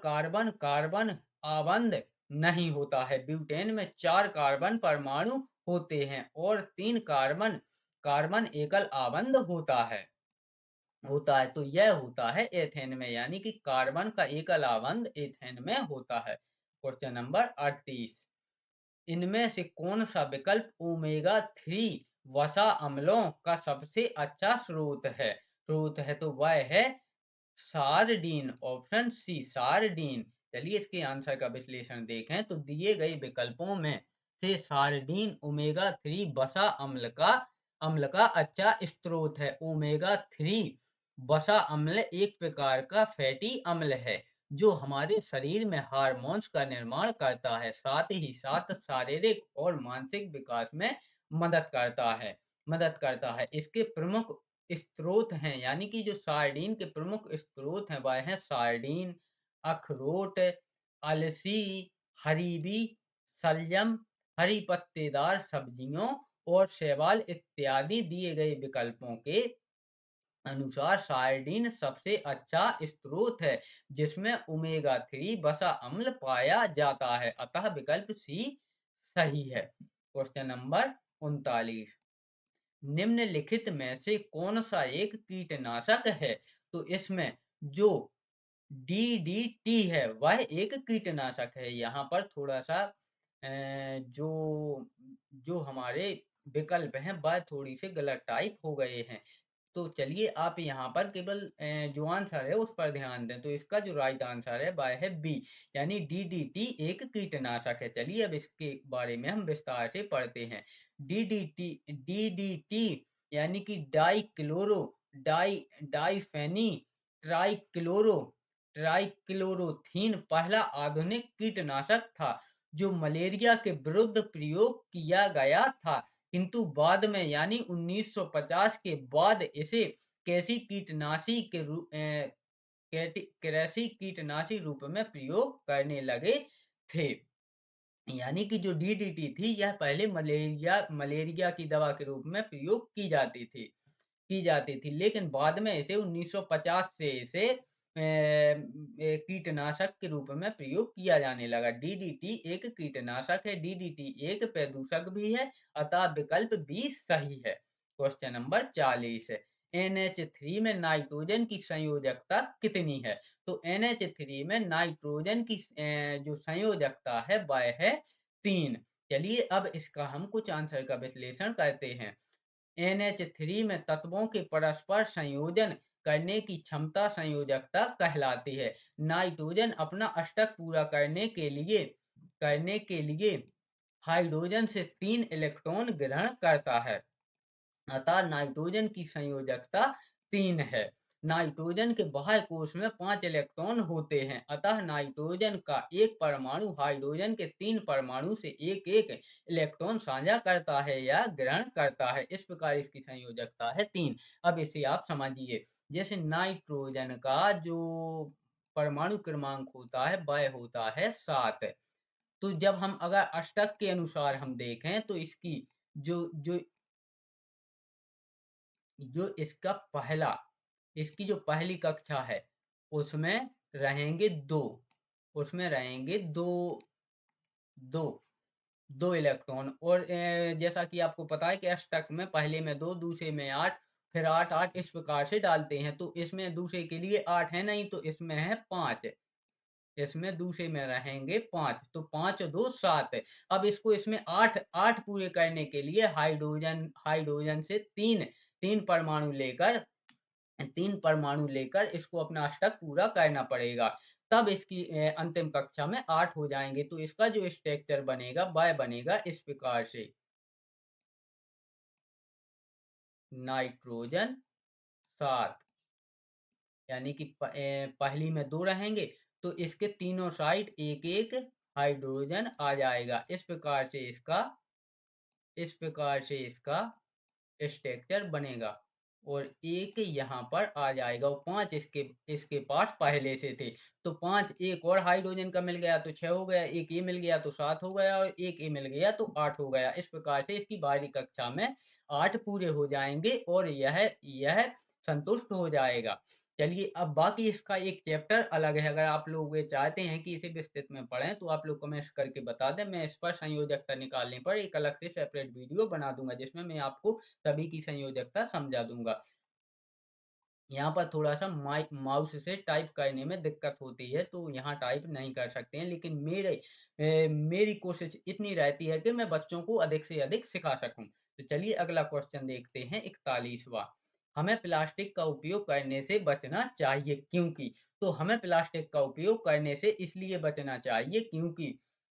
कार्बन कार्बन आबंध नहीं होता है। ब्यूटेन में 4 कार्बन परमाणु होते हैं और 3 कार्बन कार्बन एकल आबंध होता है। तो यह होता है एथेन में, यानी कि कार्बन का एकल आबंध एथेन में होता है। Question number 38। इनमें से कौन सा विकल्प ओमेगा 3 वसा अम्लों का सबसे अच्छा स्रोत है? तो वह है सारडीन। Option C, sardine. चलिए इसके आंसर का विश्लेषण देखें तो दिए गए विकल्पों में से सारडीन ओमेगा 3 वसा अम्ल का अच्छा स्रोत है। ओमेगा 3 वसा अम्ल एक प्रकार का फैटी अम्ल है जो हमारे शरीर में हार्मोन्स का निर्माण करता है, साथ ही साथ शारीरिक और मानसिक विकास में मदद करता है मदद करता है। इसके प्रमुख स्रोत हैं, यानी कि जो सार्डिन के प्रमुख स्रोत हैं वह हैं सार्डिन, अखरोट, अलसी, हरीबी, शलजम, हरी पत्तेदार सब्जियों और शैवाल इत्यादि। दिए गए विकल्पों के अनुसार सार्डिन सबसे अच्छा स्रोत है जिसमें ओमेगा 3 वसा अम्ल पाया जाता है, अतः विकल्प सी सही है। क्वेश्चन नंबर 39, निम्नलिखित में से कौन सा एक कीटनाशक है? तो इसमें जो डीडीटी है वह एक कीटनाशक है। यहाँ पर थोड़ा सा जो जो हमारे विकल्प हैं वह थोड़ी सी गलत टाइप हो गए हैं। तो चलिए आप यहाँ पर केवल जो आंसर है उस पर ध्यान दें। तो इसका जो राइट आंसर है वह है बी, यानी डीडीटी एक कीटनाशक है। चलिए अब इसके बारे में हम विस्तार से पढ़ते हैं। डीडीटी डीडीटी यानी कि डाइफेनी ट्राइक्लोरो ट्राइक्लोरोथीन पहला आधुनिक कीटनाशक था जो मलेरिया के विरुद्ध प्रयोग किया गया था, किंतु बाद में यानी 1950 के बाद इसे कैसी कीटनाशी के रूप कृषि कीटनाशी रूप में प्रयोग करने लगे थे। यानी कि जो डीडीटी थी यह पहले मलेरिया मलेरिया की दवा के रूप में प्रयोग की जाती थी, लेकिन बाद में इसे 1950 से इसे कीटनाशक के रूप में प्रयोग किया जाने लगा। डीडीटी एक कीटनाशक है, डीडीटी एक प्रदूषक भी है, अतः विकल्प बी सही है। क्वेश्चन नंबर 40, NH3 में नाइट्रोजन की संयोजकता कितनी है? तो NH3 में नाइट्रोजन की जो संयोजकता है वह है 3। चलिए अब इसका हम कुछ आंसर का विश्लेषण करते हैं। NH3 में तत्वों के परस्पर संयोजन करने की क्षमता संयोजकता कहलाती है। नाइट्रोजन अपना अष्टक पूरा करने के लिए हाइड्रोजन से 3 इलेक्ट्रॉन ग्रहण करता है, अतः नाइट्रोजन की संयोजकता 3 है। नाइट्रोजन के बाह्य कोश में 5 इलेक्ट्रॉन होते हैं, अतः नाइट्रोजन का एक परमाणु हाइड्रोजन के 3 परमाणु से एक एक इलेक्ट्रॉन साझा करता है या ग्रहण करता है। इस प्रकार इसकी संयोजकता है 3। अब इसे आप समझिए, जैसे नाइट्रोजन का जो परमाणु क्रमांक होता है वह होता है 7। तो जब हम अगर अष्टक के अनुसार हम देखें तो इसकी जो जो जो इसका पहला इसकी जो पहली कक्षा है उसमें रहेंगे 2, उसमें रहेंगे 2 2 2 इलेक्ट्रॉन। और जैसा कि आपको पता है कि अष्टक में पहले में 2, दूसरे में 8, फिर 8 8 इस प्रकार से डालते हैं। तो इसमें दूसरे के लिए 8 है नहीं, तो इसमें है 5, इसमें दूसरे में रहेंगे 5, तो 5 और 2 7। अब इसको इसमें 8 8 पूरे करने के लिए हाइड्रोजन से 3 परमाणु लेकर इसको अपना अष्टक पूरा करना पड़ेगा। तब इसकी अंतिम कक्षा में 8 हो जाएंगे। तो इसका जो स्ट्रक्चर बनेगा वह बनेगा इस प्रकार से, नाइट्रोजन 7, यानी कि पहली में 2 रहेंगे तो इसके तीनों साइड एक एक हाइड्रोजन आ जाएगा। इस प्रकार से इसका स्ट्रक्चर बनेगा और एक यहाँ पर आ जाएगा और 5 इसके इसके पास पहले से थे। तो 5 एक और हाइड्रोजन का मिल गया तो 6 हो गया, एक ये मिल गया तो 7 हो गया और एक ये मिल गया तो 8 हो गया। इस प्रकार से इसकी बाहरी कक्षा में 8 पूरे हो जाएंगे और यह संतुष्ट हो जाएगा। चलिए अब बाकी इसका एक चैप्टर अलग है, अगर आप लोग ये चाहते हैं कि इसे विस्तृत में पढ़ें तो आप लोग कमेंट करके बता दें, मैं इस पर संयोजकता निकालने पर एक अलग से सेपरेट वीडियो बना दूंगा जिसमें मैं आपको सभी की संयोजकता समझा दूंगा। यहाँ पर थोड़ा सा माउस से टाइप करने में दिक्कत होती है तो यहाँ टाइप नहीं कर सकते हैं, लेकिन मेरी कोशिश इतनी रहती है कि मैं बच्चों को अधिक से अधिक सिखा सकूं। तो चलिए अगला क्वेश्चन देखते हैं, 41वां। हमें प्लास्टिक का उपयोग करने से बचना चाहिए क्योंकि? तो हमें प्लास्टिक का उपयोग करने से इसलिए बचना चाहिए क्योंकि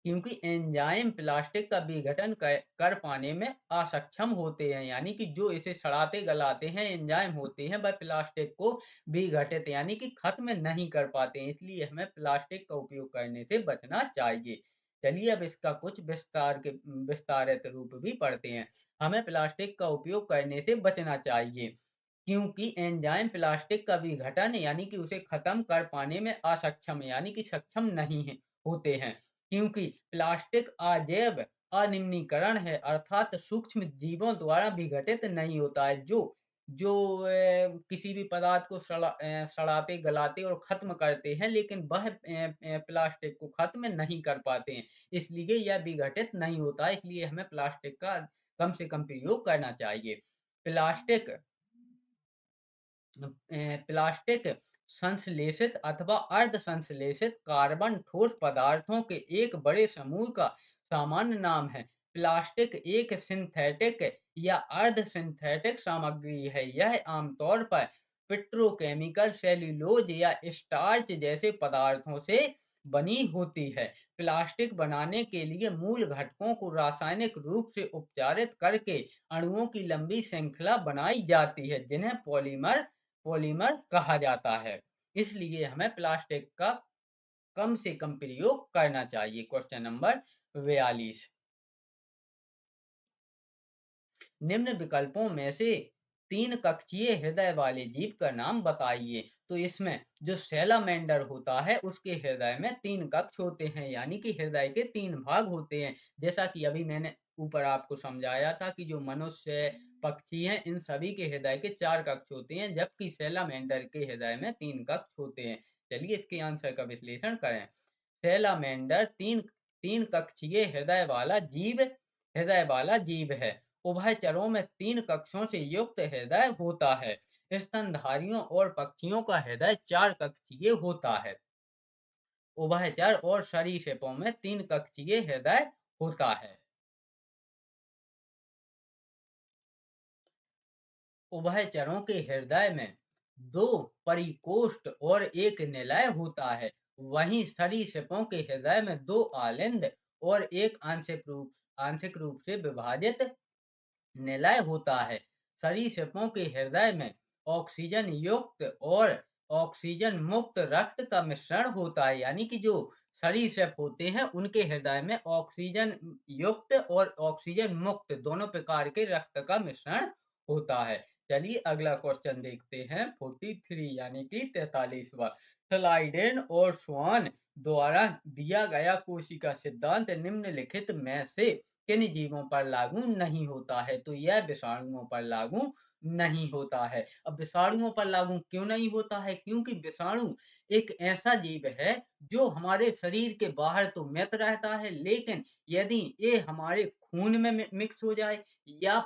क्योंकि एंजाइम प्लास्टिक का विघटन कर पाने में असक्षम होते हैं, यानी कि जो इसे सड़ाते गलाते हैं एंजाइम होते हैं, वह प्लास्टिक को विघटित यानी कि खत्म नहीं कर पाते हैं, इसलिए हमें प्लास्टिक का उपयोग करने से बचना चाहिए। चलिए अब इसका कुछ विस्तारित रूप भी पढ़ते हैं। हमें प्लास्टिक का उपयोग करने से बचना चाहिए क्योंकि एंजाइम प्लास्टिक का विघटन यानी कि उसे खत्म कर पाने में असक्षम यानी कि सक्षम नहीं है होते हैं, क्योंकि प्लास्टिक अजैव अनिम्नीकरण है, अर्थात सूक्ष्म जीवों द्वारा विघटित नहीं होता है। जो जो किसी भी पदार्थ को सड़ाते गलाते और खत्म करते हैं, लेकिन वह प्लास्टिक को खत्म नहीं कर पाते हैं, इसलिए यह विघटित नहीं होता है, इसलिए हमें प्लास्टिक का कम से कम प्रयोग करना चाहिए। प्लास्टिक प्लास्टिक संश्लेषित अथवा अर्ध संश्लेषित कार्बन ठोस पदार्थों के एक बड़े समूह का सामान्य नाम है। प्लास्टिक एक सिंथेटिक या अर्ध सिंथेटिक सामग्री है। यह आमतौर पर पेट्रोकेमिकल सेल्यूलोज या स्टार्च जैसे पदार्थों से बनी होती है। प्लास्टिक बनाने के लिए मूल घटकों को रासायनिक रूप से उपचारित करके अणुओं की लंबी श्रृंखला बनाई जाती है, जिन्हें पॉलीमर पॉलीमर कहा जाता है। इसलिए हमें प्लास्टिक का कम से कम प्रयोग करना चाहिए। क्वेश्चन नंबर 42, निम्न विकल्पों में से तीन कक्षीय हृदय वाले जीव का नाम बताइए। तो इसमें जो सैलामेंडर होता है उसके हृदय में तीन कक्ष होते हैं, यानी कि हृदय के तीन भाग होते हैं। जैसा कि अभी मैंने ऊपर आपको समझाया था कि जो मनुष्य पक्षी हैं इन सभी के हृदय के चार कक्ष होते हैं, जबकि सैलामेंडर के हृदय में तीन कक्ष होते हैं। चलिए इसके आंसर का विश्लेषण करें। सैलामेंडर तीन तीन कक्षीय हृदय वाला जीव है। उभयचरों में तीन कक्षों से युक्त हृदय होता है। स्तनधारियों और पक्षियों का हृदय चार कक्षीय होता है। उभयचर और सरीसृपों में तीन कक्षीय हृदय होता है। उभयचरों के हृदय में दो परिकोष्ठ और एक निलय होता है। वहीं सरीसृपों के हृदय में दो आलिंद और एक आंशिक रूप से विभाजित निलय होता है। सरीसृपों के हृदय में ऑक्सीजन युक्त और ऑक्सीजन मुक्त रक्त का मिश्रण होता है, यानी कि जो सरीसृप होते हैं उनके हृदय में ऑक्सीजन युक्त और ऑक्सीजन मुक्त दोनों प्रकार के रक्त का मिश्रण होता है। चलिए अगला क्वेश्चन देखते हैं 43 यानी कि 43वां। स्लाइडेन और स्वान द्वारा दिया गया कोशिका सिद्धांत निम्नलिखित में से किन जीवों पर लागू नहीं होता है? तो यह विषाणुओं पर लागू नहीं होता है। अब विषाणुओं पर लागू क्यों नहीं होता है? क्योंकि विषाणु एक ऐसा जीव है जो हमारे शरीर के बाहर तो मृत रहता है, लेकिन यदि ये हमारे खून में मिक्स हो जाए या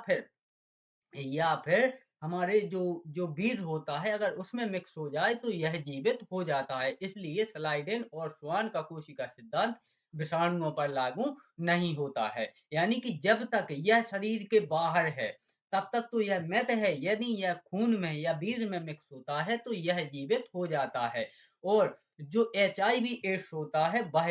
फिर हमारे जो जो बीज होता है अगर उसमें मिक्स हो जाए तो यह जीवित हो जाता है। इसलिए स्लाइडेन और स्वान का कोशिका सिद्धांत विषाणुओं पर लागू नहीं होता है। यानी कि जब तक यह शरीर के बाहर है तब तक तो यह मृत है, यदि यह खून में या बीज में मिक्स होता है तो यह जीवित हो जाता है। और जो एचआईवी एड्स होता है वह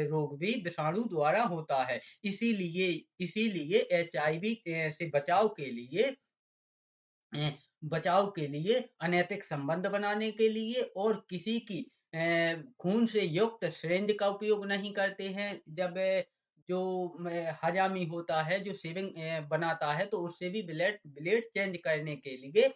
रोग भी विषाणु द्वारा होता है। इसीलिए इसीलिए एचआईवी से अ, बचाव के लिए अनैतिक संबंध बनाने के लिए और किसी की खून से युक्त सिरिंज का उपयोग नहीं करते हैं। जब जो हजामी होता है जो सेविंग बनाता है तो उससे भी ब्लेड ब्लेड चेंज करने के लिए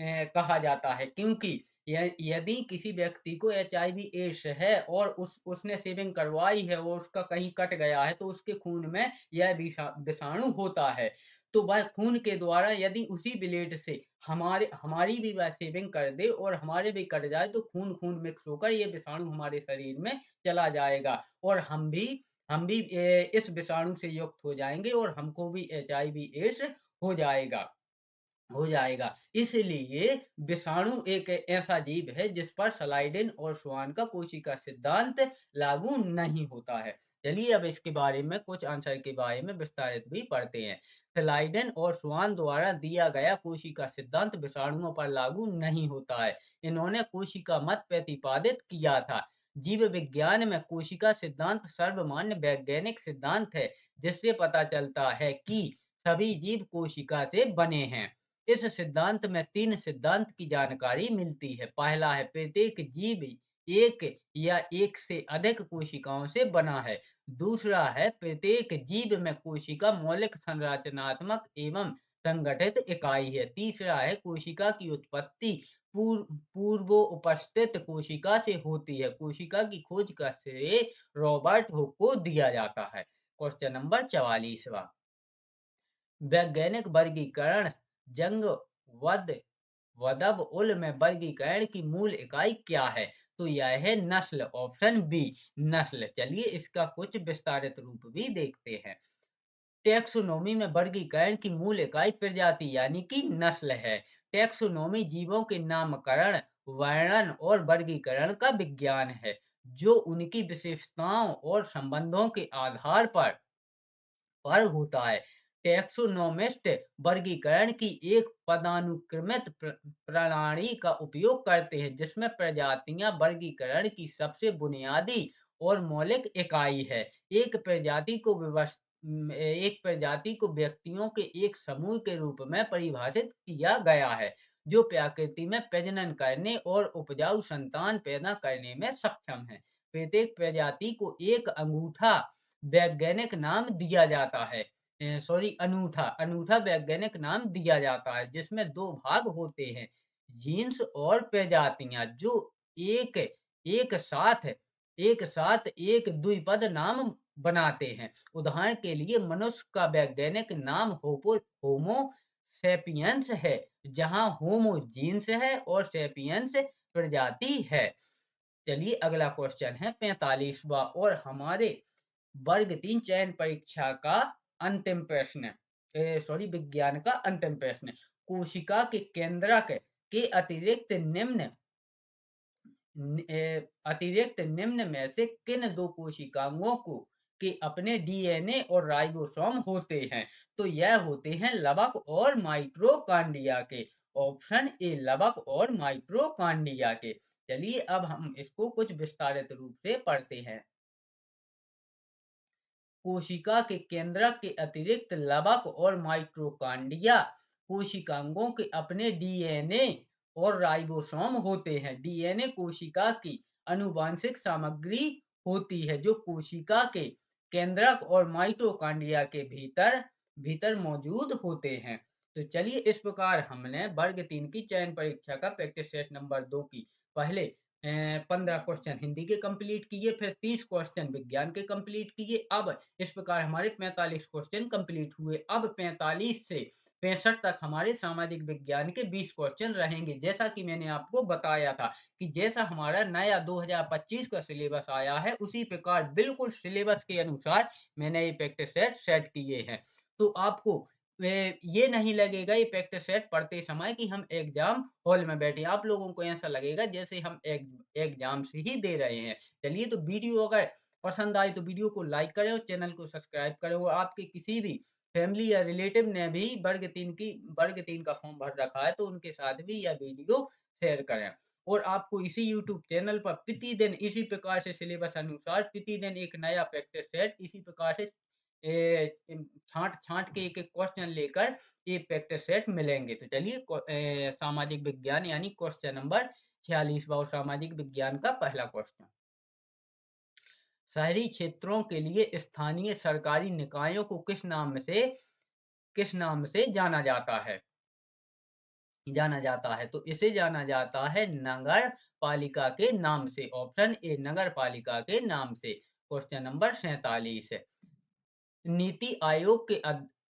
कहा जाता है, क्योंकि यदि किसी व्यक्ति को एचआईवी एड्स है और उसने सेविंग करवाई है और उसका कहीं कट गया है तो उसके खून में यह विषाणु होता है। तो वह खून के द्वारा यदि उसी ब्लेड से हमारी भी वह सेविंग कर दे और हमारे भी कट जाए तो खून खून मिक्स होकर ये विषाणु हमारे शरीर में चला जाएगा और हम भी इस विषाणु से युक्त हो जाएंगे और हमको भी एचआईवी एड्स हो जाएगा हो जाएगा। इसलिए विषाणु एक ऐसा जीव है जिस पर स्लाइडेन और स्वान का कोशिका सिद्धांत लागू नहीं होता है। चलिए अब इसके बारे में कुछ आंसर के बारे में विस्तारित भी पढ़ते हैं। स्लाइडेन और स्वान द्वारा दिया गया कोशिका सिद्धांत विषाणुओं पर लागू नहीं होता है। इन्होंने कोशिका मत प्रतिपादित किया था जीव विज्ञान में कोशिका सिद्धांत सर्वमान्य वैज्ञानिक सिद्धांत है, जिससे पता चलता है कि सभी जीव कोशिका से बने हैं। इस सिद्धांत में 3 सिद्धांत की जानकारी मिलती है। पहला है प्रत्येक जीव एक या एक से अधिक कोशिकाओं से बना है। दूसरा है प्रत्येक जीव में कोशिका मौलिक संरचनात्मक एवं संगठित इकाई है। तीसरा है कोशिका की उत्पत्ति पूर्वो उपस्थित कोशिका से होती है। कोशिका की खोज का श्रेय रॉबर्ट हुक को दिया जाता है। क्वेश्चन नंबर 44वां, वैज्ञानिक वर्गीकरण जंग वध वदव उल में वर्गीकरण की मूल इकाई क्या है? तो यह है नस्ल, ऑप्शन बी नस्ल। चलिए इसका कुछ विस्तारित रूप भी देखते हैं। टैक्सोनॉमी में वर्गीकरण की मूल इकाई प्रजाति यानी कि नस्ल है। टैक्सोनॉमी जीवों के नामकरण, वर्णन और वर्गीकरण का विज्ञान है, जो उनकी विशेषताओं और संबंधों के आधार पर होता है। टैक्सोनोमिस्ट वर्गीकरण की एक पदानुक्रमित प्रणाली का उपयोग करते हैं, जिसमें प्रजातियां वर्गीकरण की सबसे बुनियादी और मौलिक इकाई है। एक प्रजाति को एक प्रजाति को व्यक्तियों के एक समूह के रूप में परिभाषित किया गया है, जो प्रकृति में प्रजनन करने और उपजाऊ संतान पैदा करने में सक्षम है। प्रत्येक प्रजाति को एक अंगूठा वैज्ञानिक नाम दिया जाता है। सॉरी, अनूठा अनूठा वैज्ञानिक नाम दिया जाता है, जिसमें 2 भाग होते हैं, जीन्स और प्रजातियां, जो एक एक साथ एक द्विपद नाम बनाते हैं। उदाहरण के लिए मनुष्य का वैज्ञानिक नाम होमो सेपियंस है, जहां होमो जीन्स है और सेपियंस प्रजाति है। चलिए अगला क्वेश्चन है 45वां और हमारे वर्ग 3 चयन परीक्षा का अंतिम प्रश्न, सॉरी विज्ञान का अंतिम प्रश्न। कोशिका के केंद्रक के अतिरिक्त निम्न में से किन 2 कोशिकाओं को के अपने डीएनए और राइबोसोम होते हैं? तो यह होते हैं लवक और माइटोकॉन्ड्रिया के। ऑप्शन ए लवक और माइटोकॉन्ड्रिया के। चलिए अब हम इसको कुछ विस्तारित रूप से पढ़ते हैं। कोशिका के केंद्रक के अतिरिक्त लवक और माइटोकॉन्ड्रिया कोशिकांगों के अपने डीएनए और राइबोसोम होते हैं। डीएनए कोशिका की आनुवंशिक सामग्री होती है, जो कोशिका के केंद्रक और माइटोकॉन्ड्रिया के भीतर भीतर मौजूद होते हैं। तो चलिए इस प्रकार हमने वर्ग 3 की चयन परीक्षा का प्रैक्टिस सेट नंबर 2 की पहले 15 क्वेश्चन हिंदी के कंप्लीट किए, फिर 30 क्वेश्चन विज्ञान के कंप्लीट किए। अब इस प्रकार हमारे 45 क्वेश्चन कंप्लीट हुए। अब 45 से 65 तक हमारे सामाजिक विज्ञान के 20 क्वेश्चन रहेंगे। जैसा कि मैंने आपको बताया था कि जैसा हमारा नया 2025 का सिलेबस आया है, उसी प्रकार बिल्कुल सिलेबस के अनुसार मैंने ये प्रैक्टिस सेट सेट किए हैं। तो आपको ये नहीं लगेगा ये प्रैक्टिस सेट पढ़ते समय कि हम एग्जाम हॉल में बैठे हैं। आप लोगों को ऐसा लगेगा जैसे हम एग्जाम से ही दे रहे हैं। चलिए तो वीडियो अगर पसंद आए तो वीडियो को लाइक करें और चैनल को सब्सक्राइब करें और आपके किसी भी फैमिली या रिलेटिव ने भी वर्ग 3 का फॉर्म भर रखा है तो उनके साथ भी यह वीडियो शेयर करें। और आपको इसी यूट्यूब चैनल पर प्रतिदिन इसी प्रकार से सिलेबस अनुसार प्रतिदिन एक नया प्रैक्टिस सेट इसी प्रकार से छांट के एक-एक क्वेश्चन लेकर ये प्रैक्टिस सेट मिलेंगे। तो चलिए सामाजिक विज्ञान यानी क्वेश्चन नंबर 46वां सामाजिक विज्ञान का पहला क्वेश्चन। शहरी क्षेत्रों के लिए स्थानीय सरकारी निकायों को किस नाम से जाना जाता है? तो इसे जाना जाता है नगर पालिका के नाम से। ऑप्शन ए नगर पालिका के नाम से। क्वेश्चन नंबर 47, नीति आयोग के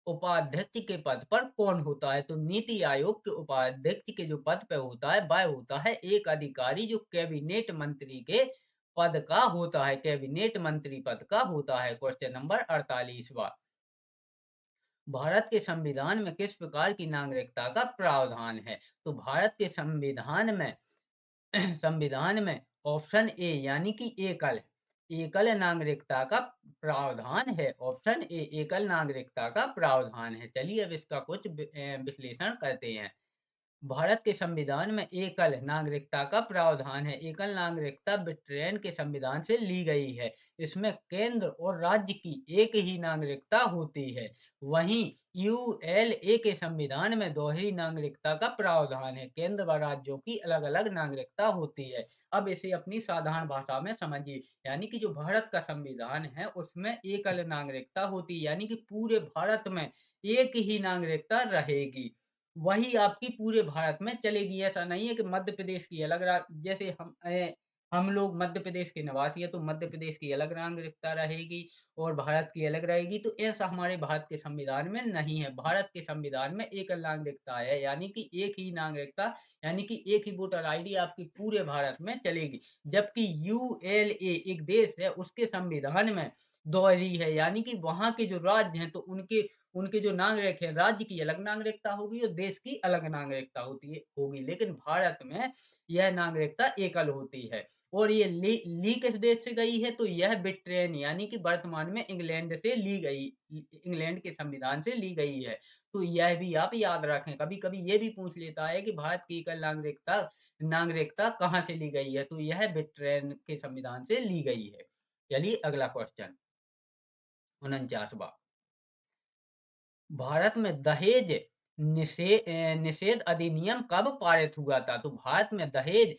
उपाध्यक्ष के पद पर कौन होता है? तो नीति आयोग के उपाध्यक्ष के जो पद पे होता है वह होता है एक अधिकारी जो कैबिनेट मंत्री के पद का होता है, कैबिनेट मंत्री पद का होता है। क्वेश्चन नंबर 48वां, भारत के संविधान में किस प्रकार की नागरिकता का प्रावधान है? तो भारत के संविधान में संविधान में ऑप्शन ए यानी कि एकल एकल नागरिकता का प्रावधान है। ऑप्शन ए एकल नागरिकता का प्रावधान है। चलिए अब इसका कुछ विश्लेषण करते हैं। भारत के संविधान में एकल नागरिकता का प्रावधान है। एकल नागरिकता ब्रिटेन के संविधान से ली गई है। इसमें केंद्र और राज्य की एक ही नागरिकता होती है। वहीं यूएलए के संविधान में दोहरी नागरिकता का प्रावधान है। केंद्र व राज्यों की अलग-अलग नागरिकता होती है। अब इसे अपनी साधारण भाषा में समझिए। यानी कि जो भारत का संविधान है उसमें एकल नागरिकता होती है, यानी कि पूरे भारत में एक ही नागरिकता रहेगी। वही आपकी पूरे भारत में चलेगी। ऐसा नहीं है कि मध्य प्रदेश की अलग जैसे हम लोग मध्य प्रदेश के निवासी हैं, तो मध्य प्रदेश की अलग नागरिकता रहेगी और भारत की अलग रहेगी। तो ऐसा हमारे भारत के संविधान में नहीं है। भारत के संविधान में एकल नागरिकता है, यानी कि एक ही नागरिकता, यानी कि एक ही वोटर आईडी आपकी पूरे भारत में चलेगी। जबकि यूएलए एक देश है, उसके संविधान में दोहरी है, यानी कि वहाँ के जो राज्य हैं तो उनके उनके जो नागरिक हैं, राज्य की अलग नागरिकता होगी और देश की अलग नागरिकता होगी। लेकिन भारत में यह नागरिकता एकल होती है। और ये ली किस देश से गई है? तो यह ब्रिटेन, यानी कि वर्तमान में इंग्लैंड से ली गई, इंग्लैंड के संविधान से ली गई है। तो यह भी आप याद रखें। कभी-कभी ये भी पूछ लेता है कि भारत की एकल नागरिकता नागरिकता कहाँ से ली गई है? तो यह ब्रिटेन के संविधान से ली गई है। चलिए अगला क्वेश्चन 49वां। भारत में दहेज निषेध अधिनियम कब पारित हुआ था? तो भारत में दहेज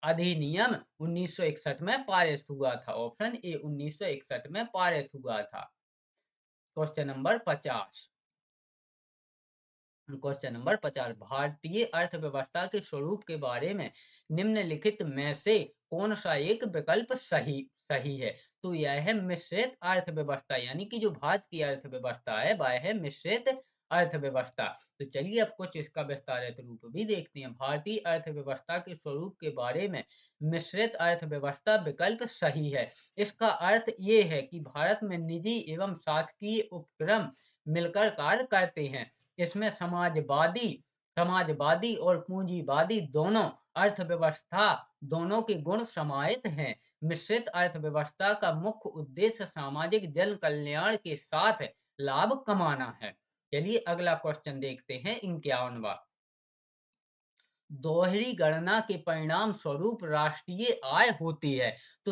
अधिनियम 1961 में पारित हुआ था। ऑप्शन ए 1961 में पारित हुआ था। Question number 50। Question number 50। भारतीय अर्थव्यवस्था के स्वरूप के बारे में निम्नलिखित में से कौन सा एक विकल्प सही सही है? तो यह है मिश्रित अर्थव्यवस्था, यानी कि जो भारत की अर्थव्यवस्था है वह है मिश्रित अर्थव्यवस्था। तो चलिए अब कुछ इसका विस्तारित रूप भी देखते हैं। भारतीय अर्थव्यवस्था के स्वरूप के बारे में मिश्रित अर्थव्यवस्था विकल्प सही है। इसका अर्थ ये है कि भारत में निजी एवं शासकीय उपक्रम मिलकर कार्य करते हैं। इसमें समाजवादी और पूंजीवादी दोनों अर्थव्यवस्था दोनों के गुण समाहित हैं। मिश्रित अर्थव्यवस्था का मुख्य उद्देश्य सामाजिक जन कल्याण के साथ लाभ कमाना है। चलिए अगला क्वेश्चन देखते हैं 51वां। दोहरी गणना के परिणाम स्वरूप राष्ट्रीय आय होती है। तो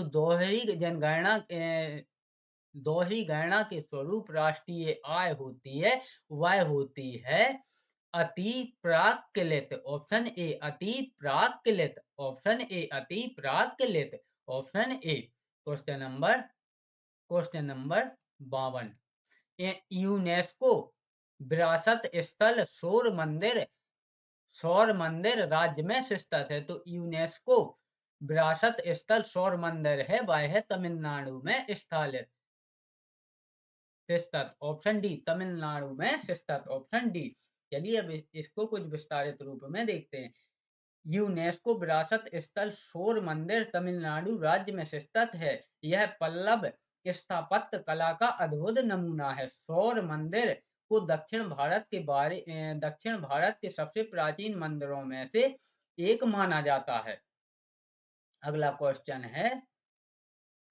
दोहरी गणना के स्वरूप राष्ट्रीय आय होती है, वह होती है अति प्राक्कलित। ऑप्शन ए अति प्राक्कलित। ऑप्शन ए अति प्राक्कलित। Option A. Question number 52। UNESCO विरासत स्थल सौर मंदिर राज्य में स्थित है। तो यूनेस्को विरासत स्थल सौर मंदिर है, वह है तमिलनाडु में स्थित। ऑप्शन डी तमिलनाडु में स्थित। Option D. चलिए अब इसको कुछ विस्तारित रूप में देखते हैं। यूनेस्को विरासत स्थल सौर मंदिर तमिलनाडु राज्य में स्थित है। यह पल्लव स्थापत्य कला का अद्भुत नमूना है। सौर मंदिर को दक्षिण भारत के सबसे प्राचीन मंदिरों में से एक माना जाता है। अगला क्वेश्चन है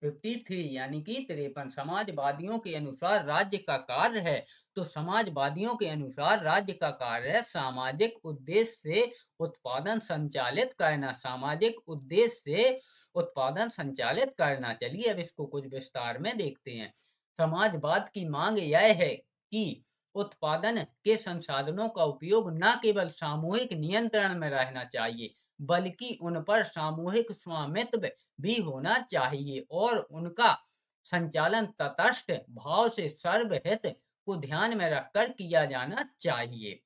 53, यानी कि 53। समाजवादियों के अनुसार राज्य का कार्य है। तो समाजवादियों के अनुसार राज्य का कार्य है सामाजिक उद्देश्य से उत्पादन संचालित करना। सामाजिक उद्देश्य से उत्पादन संचालित करना। चलिए अब इसको कुछ विस्तार में देखते हैं। समाजवाद की मांग यह है कि उत्पादन के संसाधनों का उपयोग न केवल सामूहिक नियंत्रण में रहना चाहिए, बल्कि उन पर सामूहिक स्वामित्व भी होना चाहिए और उनका संचालन तटस्थ भाव से सर्वहित को ध्यान में रखकर किया जाना चाहिए।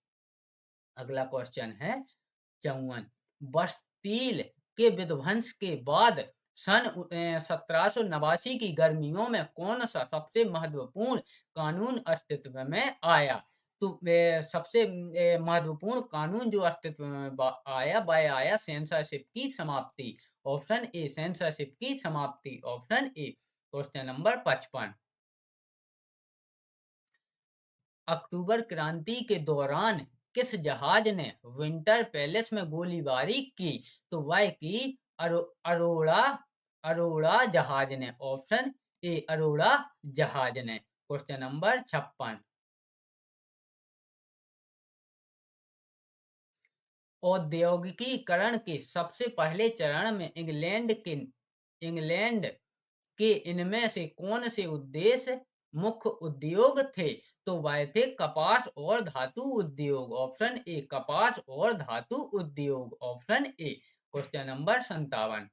अगला क्वेश्चन है 54। बस्तील के विध्वंस के बाद सन 1789 की गर्मियों में कौन सा सबसे महत्वपूर्ण कानून अस्तित्व में आया? तो सबसे महत्वपूर्ण कानून जो अस्तित्व में आया वह आया सेंसरशिप की समाप्ति। ऑप्शन ए सेंसरशिप की समाप्ति। Option A. Question number 55। अक्टूबर क्रांति के दौरान किस जहाज ने विंटर पैलेस में गोलीबारी की? तो वह की अरोड़ा अरोड़ा जहाज ने। ऑप्शन ए अरोड़ा जहाज ने। Question number 56। औद्योगिकीकरण के सबसे पहले चरण में इंग्लैंड के इनमें से कौन से उद्देश्य मुख्य उद्योग थे? तो वह थे कपास और धातु उद्योग। ऑप्शन ए कपास और धातु उद्योग। Option A. Question number 57।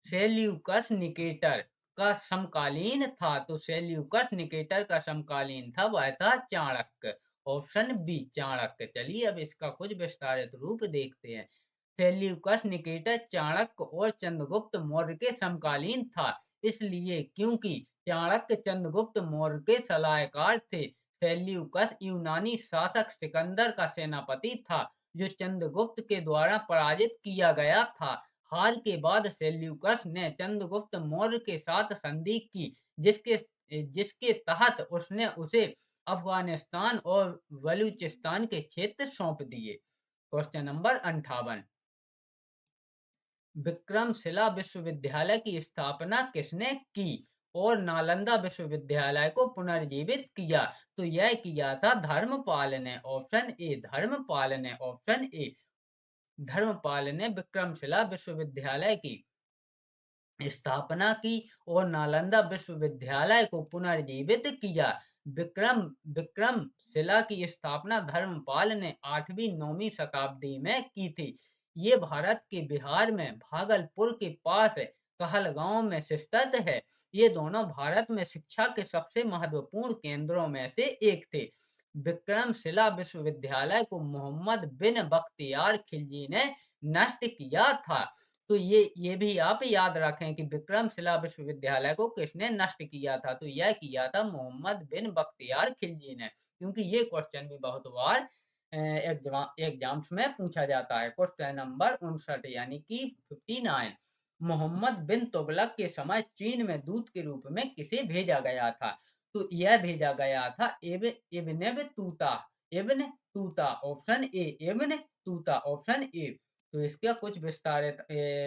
Seleucus Nicator का समकालीन था। तो सेल्यूकस निकेटर का समकालीन था, वह था चाणक्य। Option B Chanakya. चलिए अब इसका कुछ विस्तारित रूप देखते हैं। सेल्यूकस निकेटर चाणक्य और चंद्रगुप्त मौर्य के समकालीन था, इसलिए क्योंकि चाणक्य चंद्रगुप्त मौर्य के सलाहकार थे। सेल्यूकस यूनानी शासक सिकंदर का सेनापति था, जो चंद्रगुप्त के द्वारा पराजित किया गया था। हार के बाद सेल्यूकस ने चंद्रगुप्त मौर्य के साथ संधि की, जिसके जिसके तहत उसने उसे अफगानिस्तान और बलूचिस्तान के क्षेत्र सौंप दिए। Question number 58। विक्रमशिला विश्वविद्यालय की स्थापना किसने की और नालंदा विश्वविद्यालय को पुनर्जीवित किया? तो यह किया था धर्मपाल ने। ऑप्शन ए धर्मपाल ने। ऑप्शन ए धर्मपाल ने विक्रमशिला विश्वविद्यालय की स्थापना की और नालंदा विश्वविद्यालय को पुनर्जीवित किया। विक्रमशिला की स्थापना धर्मपाल ने 8वीं-9वीं शताब्दी में की थी। ये भारत के बिहार में भागलपुर के पास कहलगांव में स्थित है। ये दोनों भारत में शिक्षा के सबसे महत्वपूर्ण केंद्रों में से एक थे। विक्रमशिला विश्वविद्यालय को मोहम्मद बिन बख्तियार खिलजी ने नष्ट किया था। तो ये भी आप याद रखें कि विक्रमशिला विश्वविद्यालय को किसने नष्ट किया था? तो यह किया था मोहम्मद बिन बख्तियार खिलजी ने, क्योंकि ये क्वेश्चन भी बहुत बार एग्जाम्स में पूछा जाता है। क्वेश्चन नंबर 59 यानी कि 59। मोहम्मद बिन तुगलक के समय चीन में दूत के रूप में किसे भेजा गया था? तो यह भेजा गया था Ibn Battuta. Ibn Tuta. Option A Ibn Tuta. Option A. तो इसका कुछ विस्तारित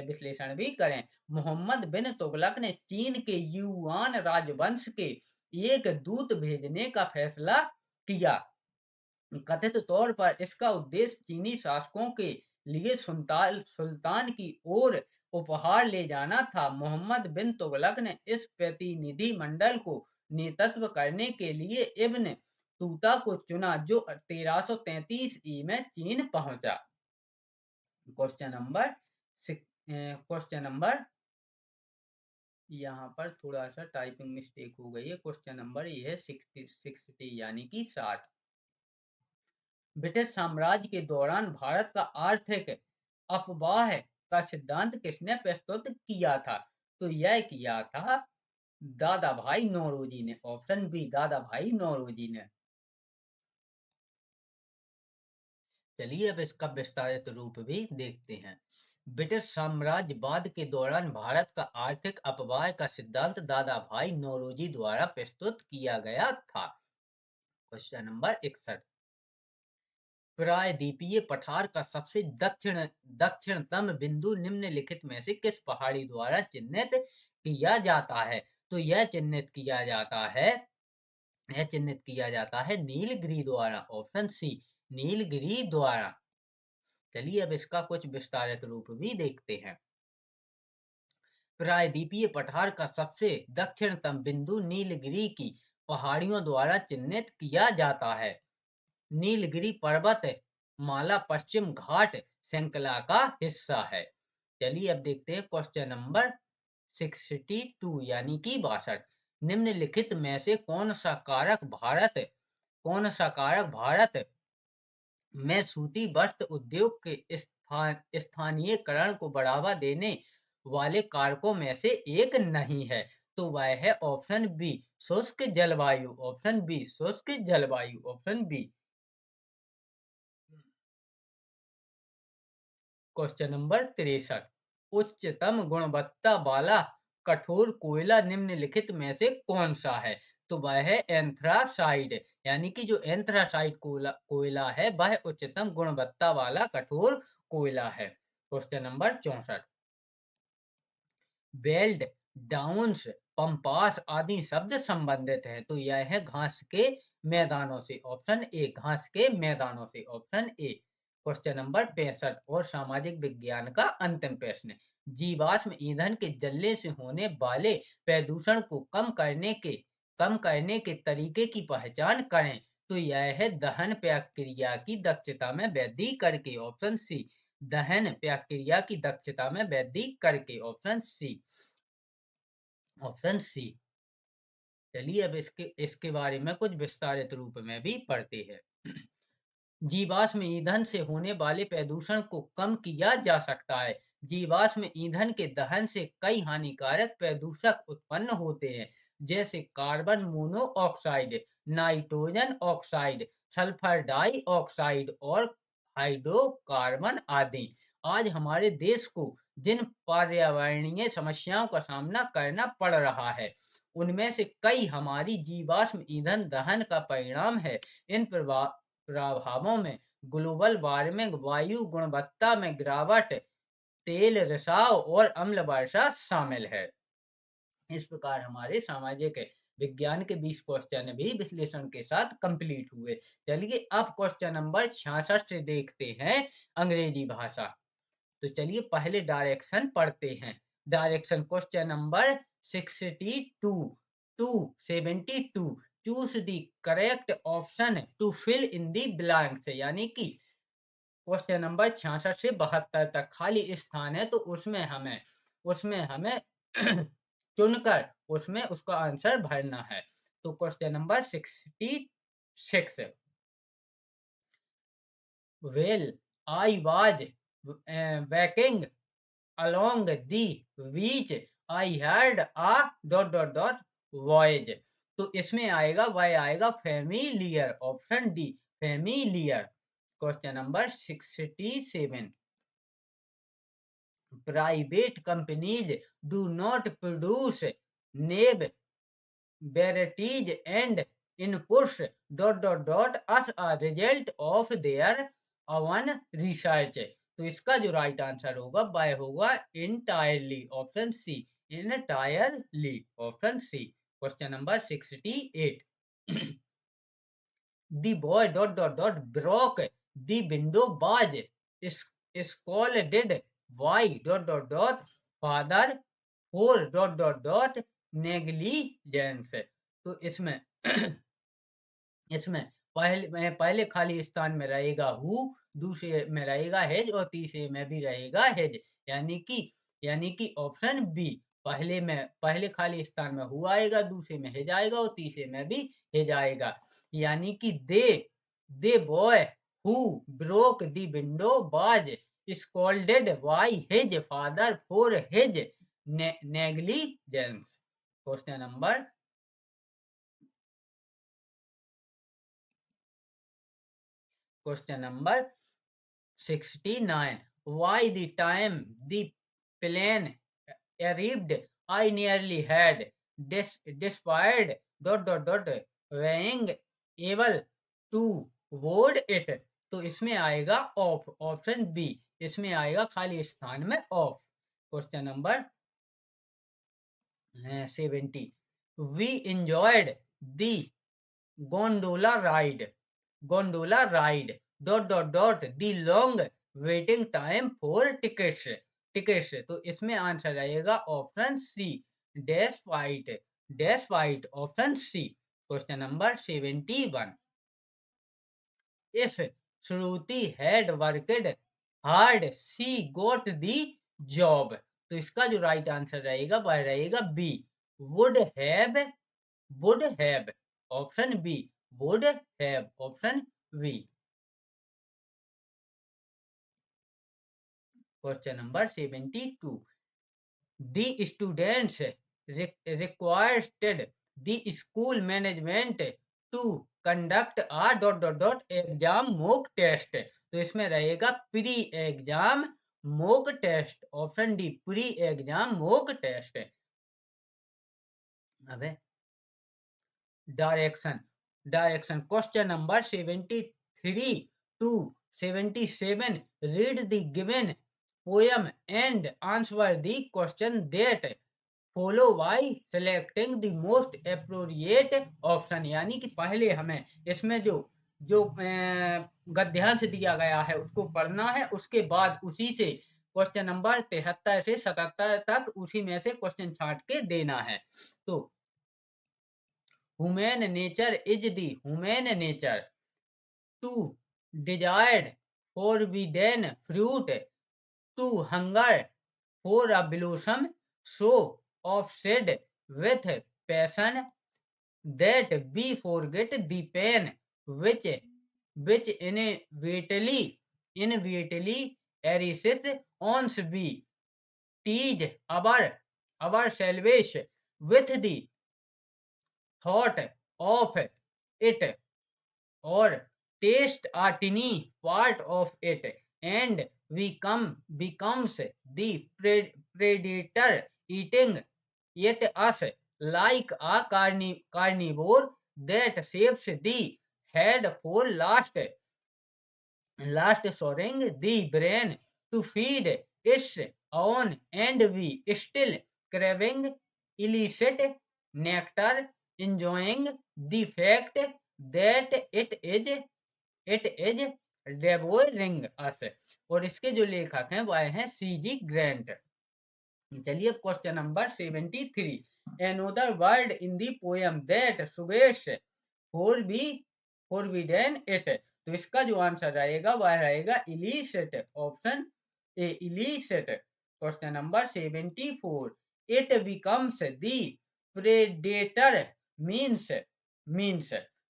विश्लेषण भी करें। मोहम्मद बिन तुगलक ने चीन के युआन राजवंश के एक दूत भेजने का फैसला किया। कथित तौर पर इसका उद्देश्य चीनी शासकों के लिए सुल्तान की ओर उपहार ले जाना था। मोहम्मद बिन तुगलक ने इस प्रतिनिधि मंडल को नेतृत्व करने के लिए इब्न तूता को चुना, जो 1333 ई में चीन पहुंचा। क्वेश्चन नंबर यहाँ पर थोड़ा सा टाइपिंग मिस्टेक हो गई है। क्वेश्चन नंबर ये है 60 यानी कि 60। ब्रिटिश साम्राज्य के दौरान भारत का आर्थिक अपवाह का सिद्धांत किसने प्रस्तुत किया था? तो यह किया था दादा भाई नौरोजी ने। ऑप्शन बी दादा भाई नौरोजी ने। चलिए अब इसका विस्तारित रूप भी देखते हैं। ब्रिटिश साम्राज्यवाद के दौरान भारत का आर्थिक अपवाह का सिद्धांत दादा भाई नौरोजी द्वारा प्रस्तुत किया गया था। Question number 61। प्रायद्वीपीय पठार का सबसे दक्षिणतम बिंदु निम्नलिखित में से किस पहाड़ी द्वारा चिन्हित किया जाता है? तो यह चिन्हित किया जाता है नीलगिरी द्वारा। ऑप्शन सी नीलगिरी द्वारा। चलिए अब इसका कुछ विस्तारित रूप भी देखते हैं। प्रायद्वीपीय पठार का सबसे दक्षिणतम बिंदु नीलगिरी की पहाड़ियों द्वारा चिन्हित किया जाता है। नीलगिरी पर्वत माला पश्चिम घाट श्रृंखला का हिस्सा है। चलिए अब देखते हैं क्वेश्चन नंबर 62 यानी कि 62। निम्नलिखित में से कौन सा कारक भारत में सूती वस्त्र उद्योग के स्थानीयकरण को बढ़ावा देने वाले कारकों में से एक नहीं है? तो वह है ऑप्शन बी शुष्क जलवायु। ऑप्शन बी शुष्क जलवायु। Option B. Question number 63। उच्चतम गुणवत्ता वाला कठोर कोयला निम्नलिखित में से कौन सा है? तो वह है एंथ्रासाइड। यानी कि जो एंथ्रासाइड कोयला है वह उच्चतम गुणवत्ता वाला कठोर कोयला है। Question number 64। Belt, downs, pampas आदि शब्द संबंधित है। तो यह है घास के मैदानों से। ऑप्शन ए घास के मैदानों से। Option A. क्वेश्चन नंबर 65 और सामाजिक विज्ञान का अंतिम प्रश्न। जीवाश्म ईंधन के जलने से होने वाले प्रदूषण को कम करने के तरीके की पहचान करें। तो यह है दहन प्रक्रिया की दक्षता में वृद्धि करके, ऑप्शन सी। दहन प्रक्रिया की दक्षता में वृद्धि करके, ऑप्शन सी। Option C. चलिए अब इसके बारे में कुछ विस्तारित रूप में भी पढ़ते हैं। जीवाश्म ईंधन से होने वाले प्रदूषण को कम किया जा सकता है। जीवाश्म ईंधन के दहन से कई हानिकारक प्रदूषक उत्पन्न होते हैं, जैसे carbon monoxide, nitrogen oxide, sulphur dioxide और हाइड्रोकार्बन आदि। आज हमारे देश को जिन पर्यावरणीय समस्याओं का सामना करना पड़ रहा है, उनमें से कई हमारी जीवाश्म ईंधन दहन का परिणाम है। इन प्रभावों में ग्लोबल वार्मिंग, वायु गुणवत्ता में गिरावट, तेल रिसाव और अम्ल वर्षा शामिल है। इस प्रकार हमारे सामाजिक विज्ञान के 20 क्वेश्चन भी विश्लेषण के साथ कंप्लीट हुए। चलिए अब क्वेश्चन नंबर 66 से देखते हैं अंग्रेजी भाषा। तो चलिए पहले डायरेक्शन पढ़ते हैं। Direction question number 62 to 72। Choose the correct option to fill in the blanks, यानी कि क्वेश्चन नंबर 66 से 72 तक खाली स्थान है, तो उसमें हमें चुनकर उसमें उसका आंसर भरना है। तो question number 66। Well I was walking along the beach I heard a voice। तो इसमें आएगा वह आएगा familiar, option D familiar. Question number 67। Private companies do not produce नेब varieties and inputs as a result of their own research। तो इसका जो राइट आंसर होगा वह होगा entirely, option C. entirely, option C. Question number 68। the boy broke the window was scolded by father for negligence। तो इसमें इसमें पहले खाली स्थान में रहेगा हु, दूसरे में रहेगा हेज और तीसरे में भी रहेगा हेज, यानी कि ऑप्शन बी। पहले खाली स्थान में हु आएगा, दूसरे में हेज आएगा और तीसरे में भी हेज आएगा। यानी कि the boy who broke the window was scolded by his father for his negligence. Question number 69। Why the time the plane arrived I nearly had despaired being able to board it। तो इसमें आएगा ऑफ, ऑप्शन बी। इसमें आएगा खाली स्थान में of. Question number 70। We enjoyed the gondola ride the long waiting time for tickets। तो इसमें आंसर रहेगा option C despite, option C. Question number 71। if Shruti had worked hard she got the job। तो इसका जो राइट आंसर रहेगा वह रहेगा B would have, option B would have, option B. Question number 72। The students requested the school management to conduct a exam mock test। तो इसमें रहेगा pre exam mock test, option D pre exam mock test. अब direction question number 73 to 77। Read the given poem and answer the question that follow by selecting the most appropriate option। यानी कि पहले हमें इसमें जो जो गद्यांश दिया गया है उसको पढ़ना है, उसके बाद उसी से क्वेश्चन नंबर 73 से 77 तक उसी में से क्वेश्चन छांट के देना है। तो human nature is the human nature to desired forbidden fruit, to hunger for a blossom so offset with passion that we forget the pain which inevitably arises once we tease ourselves with the thought of it, or taste a tiny part of it, and we becomes the predator eating yet us like a carnivore that saves the head for last soaring the brain to feed its own, and we still craving illicit nectar, enjoying the fact that it is devouring us। और इसके जो लेखक हैं वह हैं सीजी ग्रेंट। चलिए question number 73, another word in the poem that suggests forbidden it। तो इसका जो आंसर रहेगा वह रहेगा illicit, option A illicit। Question number 74, it becomes the predator means।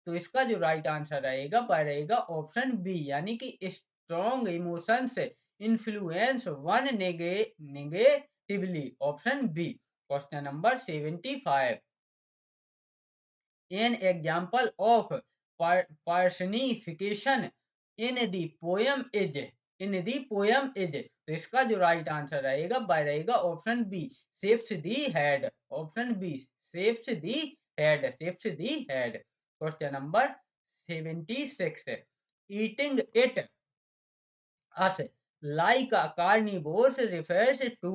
तो इसका जो राइट आंसर रहेगा वह रहेगा ऑप्शन बी, यानी कि strong emotions influence one negatively, option B. Question number 75, an example of personification in the poem is। तो इसका जो राइट आंसर रहेगा वह रहेगा option B, saves the head, option B saves the head. Question number 76, eating it us like a carnivore refers to।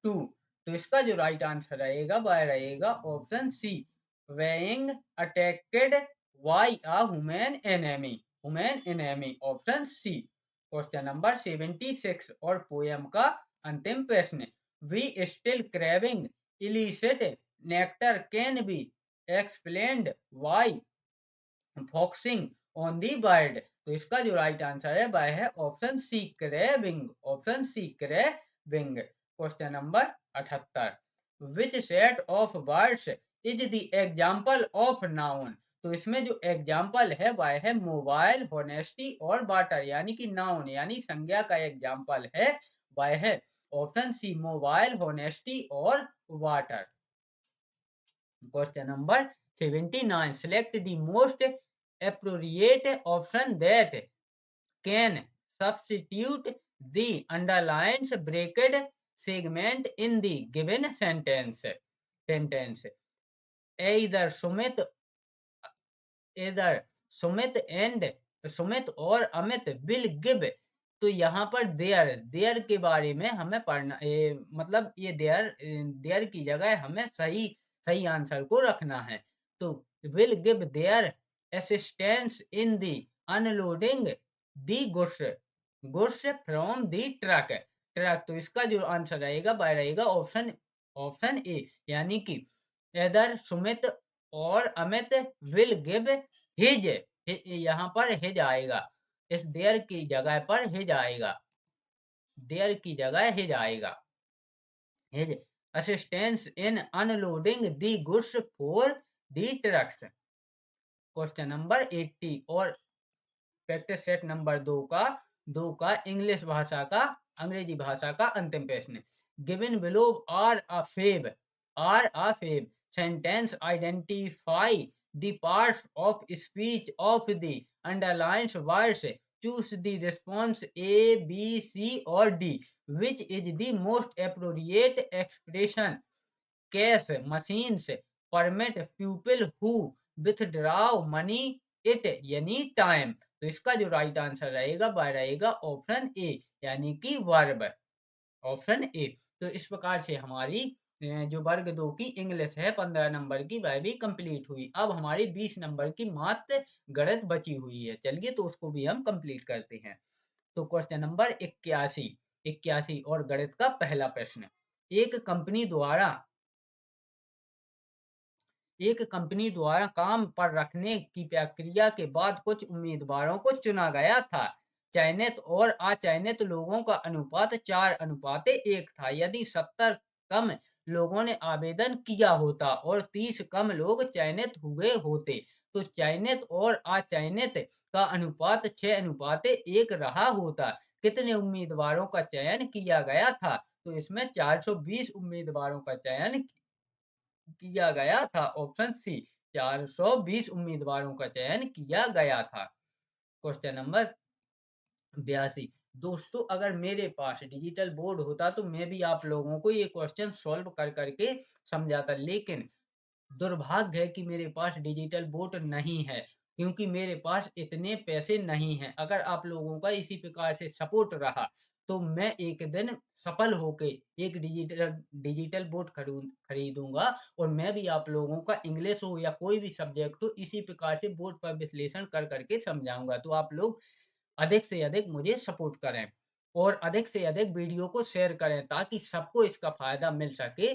तो इसका जो राइट आंसर रहेगा वह रहेगा option C, being attacked by a human enemy, option C. Question number 76 और पोयम का अंतिम प्रश्न, we still craving illicit nectar can be explained by focusing on the bird। तो इसका जो राइट आंसर है वह है option C, craving, option C craving. Question number 78, which set of words is the example of noun. तो इसमें जो एग्जाम्पल है वह है मोबाइल, होनेस्टी और वाटर, यानी कि नाउन यानी संज्ञा का एग्जाम्पल है वह है ऑप्शन सी, मोबाइल, होनेस्टी और water. Question number 79, select the most appropriate option that can substitute the underlined bracket segment in the given sentence। either Sumit और अमित will give। तो यहाँ पर देयर के बारे में हमें पढ़ना, मतलब ये देयर की जगह हमें सही आंसर को रखना है। तो will give their assistance in the unloading the goods from the truck। तो इसका जो आंसर रहेगा वह रहेगा ऑप्शन ए, यानी कि इधर सुमित और अमित will give his, यहाँ पर हिज आएगा, इस देयर की जगह पर हिज आएगा, देयर की जगह हिज आएगा, his assistance in unloading the goods for the trucks. Question number 80 और प्रैक्टिस सेट नंबर 2 का इंग्लिश भाषा का अंग्रेजी भाषा का अंतिम प्रश्न, given below are a few sentence identify the parts of speech of the underlined words, choose the response A, B, C or D, which is the most appropriate expression, cash machines permit people who withdraw money it यानी टाइम। तो इसका जो राइट आंसर रहेगा वह रहेगा ऑप्शन ए, यानी कि वर्ब, ऑप्शन ए। तो इस प्रकार से हमारी जो वर्ग 2 की इंग्लिश है 15 नंबर की, वह भी कंप्लीट हुई। अब हमारी 20 नंबर की मात्र गणित बची हुई है। चलिए तो उसको भी हम कंप्लीट करते हैं। तो क्वेश्चन नंबर 81, 81 और गणित का पहला प्रश्न। एक कंपनी द्वारा एक कंपनी द्वारा काम पर रखने की प्रक्रिया के बाद कुछ उम्मीदवारों को चुना गया था। चयनित और अचयनित लोगों का अनुपात 4:1 था। यदि 70 कम लोगों ने आवेदन किया होता और 30 कम लोग चयनित हुए होते, तो चयनित और अचयनित का अनुपात 6:1 रहा होता। कितने उम्मीदवारों का चयन किया गया था? तो इसमें 420 उम्मीदवारों का चयन किया गया था। ऑप्शन सी, 420 उम्मीदवारों का चयन किया गया था। Question number 82। दोस्तों, अगर मेरे पास डिजिटल बोर्ड होता तो मैं भी आप लोगों को ये क्वेश्चन सॉल्व कर करके समझाता, लेकिन दुर्भाग्य है कि मेरे पास डिजिटल बोर्ड नहीं है, क्योंकि मेरे पास इतने पैसे नहीं हैं। अगर आप लोगों का इसी प्रकार से सपोर्ट रहा तो मैं एक दिन सफल होके एक डिजिटल डिजिटल बोर्ड खरीदूंगा और मैं भी आप लोगों का इंग्लिश हो या कोई भी सब्जेक्ट हो इसी प्रकार से बोर्ड पर विश्लेषण कर करके समझाऊंगा। तो आप लोग अधिक से अधिक मुझे सपोर्ट करें और अधिक से अधिक वीडियो को शेयर करें ताकि सबको इसका फायदा मिल सके।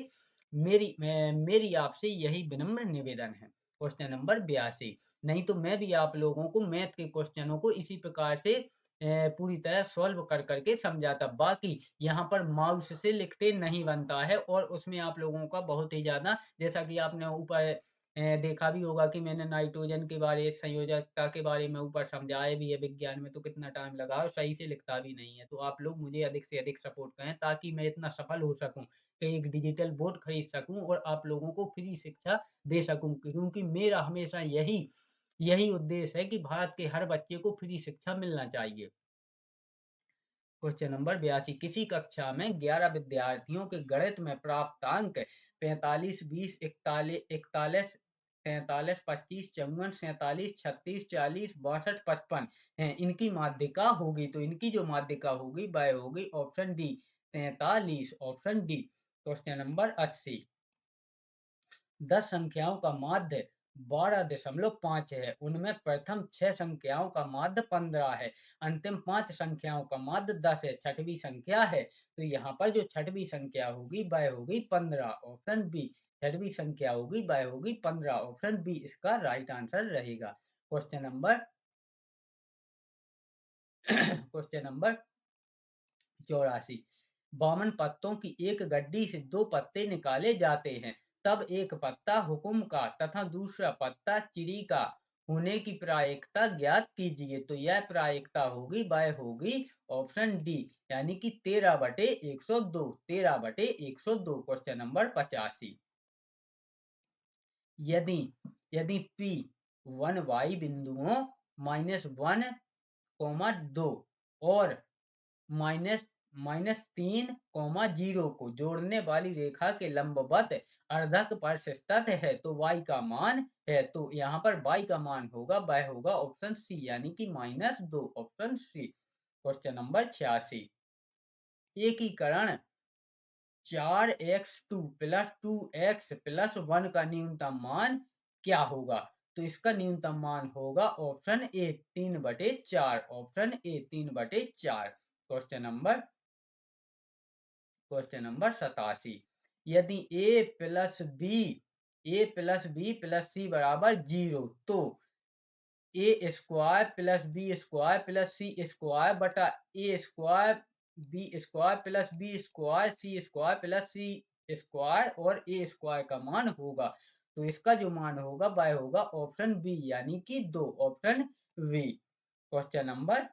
मेरी आपसे यही विनम्र निवेदन है। Question number 82। नहीं तो मैं भी आप लोगों को मैथ के क्वेश्चनों को इसी प्रकार से पूरी तरह सॉल्व कर करके समझाता। बाकी यहाँ पर माउस से लिखते नहीं बनता है और उसमें आप लोगों का बहुत ही ज़्यादा, जैसा कि आपने ऊपर देखा भी होगा कि मैंने नाइट्रोजन के बारे, संयोजकता के बारे में ऊपर समझाया भी है विज्ञान में, तो कितना टाइम लगा और सही से लिखता भी नहीं है। तो आप लोग मुझे अधिक से अधिक सपोर्ट करें ताकि मैं इतना सफल हो सकूं कि एक डिजिटल बोर्ड खरीद सकूं और आप लोगों को फ्री शिक्षा दे सकूं, क्योंकि मेरा हमेशा यही यही उद्देश्य है कि भारत के हर बच्चे को फ्री शिक्षा मिलना चाहिए। Question number 82। किसी कक्षा में 11 विद्यार्थियों के गणित में प्राप्त अंक 45, 20, 41, 41, 43, 25, 54, 47, 36, 40, 62, 55 हैं। इनकी माध्यिका होगी, तो इनकी जो माध्यिका होगी वह होगी option D, 43। Option D. Question number 80। 10 संख्याओं का माध्य 12.5 है। उनमें प्रथम 6 संख्याओं का माध्य 15 है। अंतिम 5 संख्याओं का माध्य 10 है। छठवीं संख्या है, तो यहाँ पर जो छठवीं संख्या होगी वह होगी 15। Option B. छठवीं संख्या होगी वह होगी 15। ऑप्शन बी इसका राइट आंसर रहेगा। Question number question number 84। 52 पत्तों की एक गड्डी से 2 पत्ते निकाले जाते हैं, तब एक पत्ता हुकुम का तथा दूसरा पत्ता चिड़ी का होने की प्रायिकता ज्ञात कीजिए। तो यह प्रायिकता होगी वह होगी ऑप्शन डी, यानी कि 13/102। 13/102। Question number 85। यदि यदि P 1 y बिंदुओं -1, 2 और माइनस -3, 0 को जोड़ने वाली रेखा के लंबवत अर्धक पर स्थित है तो y का मान है, तो यहाँ पर y का मान होगा वह होगा ऑप्शन सी, यानी कि -2। Option C. Question number 86। एकीकरण 4x2 प्लस 2x+1 का न्यूनतम मान क्या होगा? तो इसका न्यूनतम मान होगा option A, 3/4। Option A, 3/4। Question number 87। यदि a+b बराबर 0, तो A square plus B square plus C square बटा A square B square plus B square C square plus C square और ए स्क्वायर का मान होगा। तो इसका जो मान होगा वह होगा ऑप्शन बी, यानी कि 2। Option B. Question number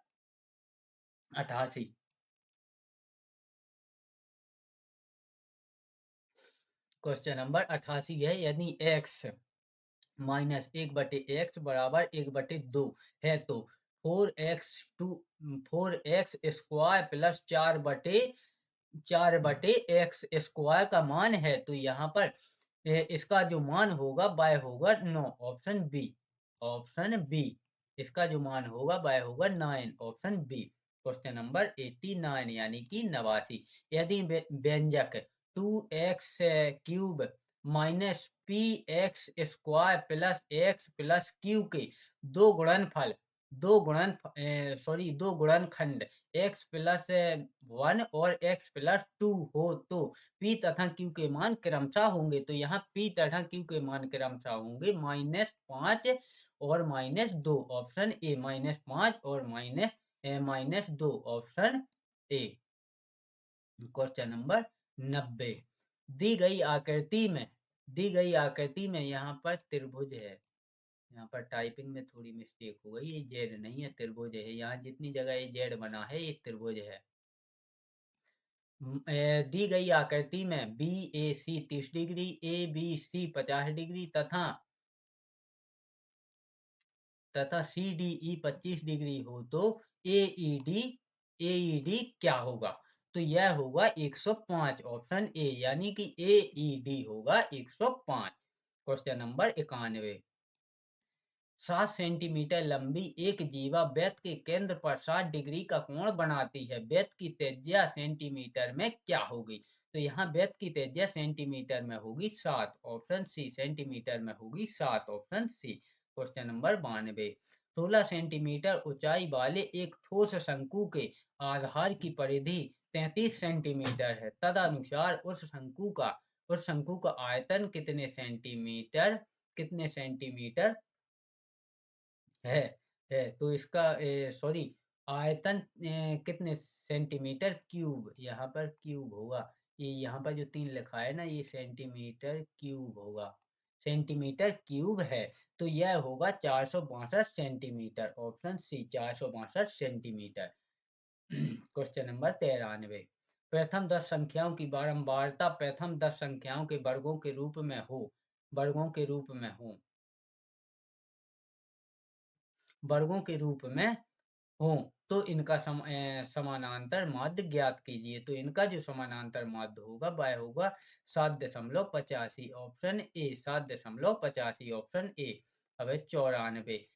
88। Question number 88 है। यदि x -1/x बराबर 1/2 है तो 4x square plus 4/x square का मान है, तो यहाँ पर इसका जो मान होगा वह होगा 9। Option B. Option B. इसका जो मान होगा वह होगा 9। Option B. क्वेश्चन नंबर 89, यानी कि 89। यदि व्यंजक 2x³ minus px² plus x plus q के दो गुणनफल दो गुणनखंड x प्लस 1 और x प्लस 2 हो तो p तथा q के मान क्रमशः होंगे। तो यहाँ p तथा q के मान क्रमशः होंगे -5 और -2, ऑप्शन ए -5 और -2, ऑप्शन ए। क्वेश्चन नंबर 90, दी गई आकृति में यहाँ पर त्रिभुज है। यहाँ पर टाइपिंग में थोड़ी मिस्टेक हो गई, ये जेड नहीं है, त्रिभुज है। यहाँ जितनी जगह ये जेड बना है ये त्रिभुज है। दी गई आकृति में B A C 30 degree, A B C 50 degree तथा सी डी ई 25 डिग्री हो तो ए डी क्या होगा? तो यह होगा 105, ऑप्शन ए, यानी कि ए डी होगा 105। क्वेश्चन नंबर 91, 7 सेंटीमीटर लंबी एक जीवा वृत्त के केंद्र पर 60 डिग्री का कोण बनाती है। वृत्त की त्रिज्या सेंटीमीटर में क्या होगी? तो यहाँ वृत्त की त्रिज्या सेंटीमीटर में होगी 7, ऑप्शन सी, सेंटीमीटर में होगी 7, option C. Question number 92, 16 centimetre ऊंचाई वाले एक ठोस शंकु के आधार की परिधि 33 सेंटीमीटर है। तदनुसार उस शंकु का आयतन कितने सेंटीमीटर है तो इसका सॉरी, आयतन कितने सेंटीमीटर क्यूब, यहाँ पर क्यूब होगा। ये यहाँ पर जो 3 लिखा है ना, ये सेंटीमीटर क्यूब होगा, सेंटीमीटर क्यूब है। तो यह होगा 462 centimetre, option C, 462 centimetre. Question number 93, प्रथम 10 संख्याओं की बारंबारता प्रथम 10 संख्याओं के वर्गों के रूप में हो वर्गों के रूप में हो तो इनका समानांतर माध्य ज्ञात कीजिए। तो इनका जो समानांतर माध्य होगा वह होगा 7.85, ऑप्शन ए, 7.85, ऑप्शन ए। अब है 94,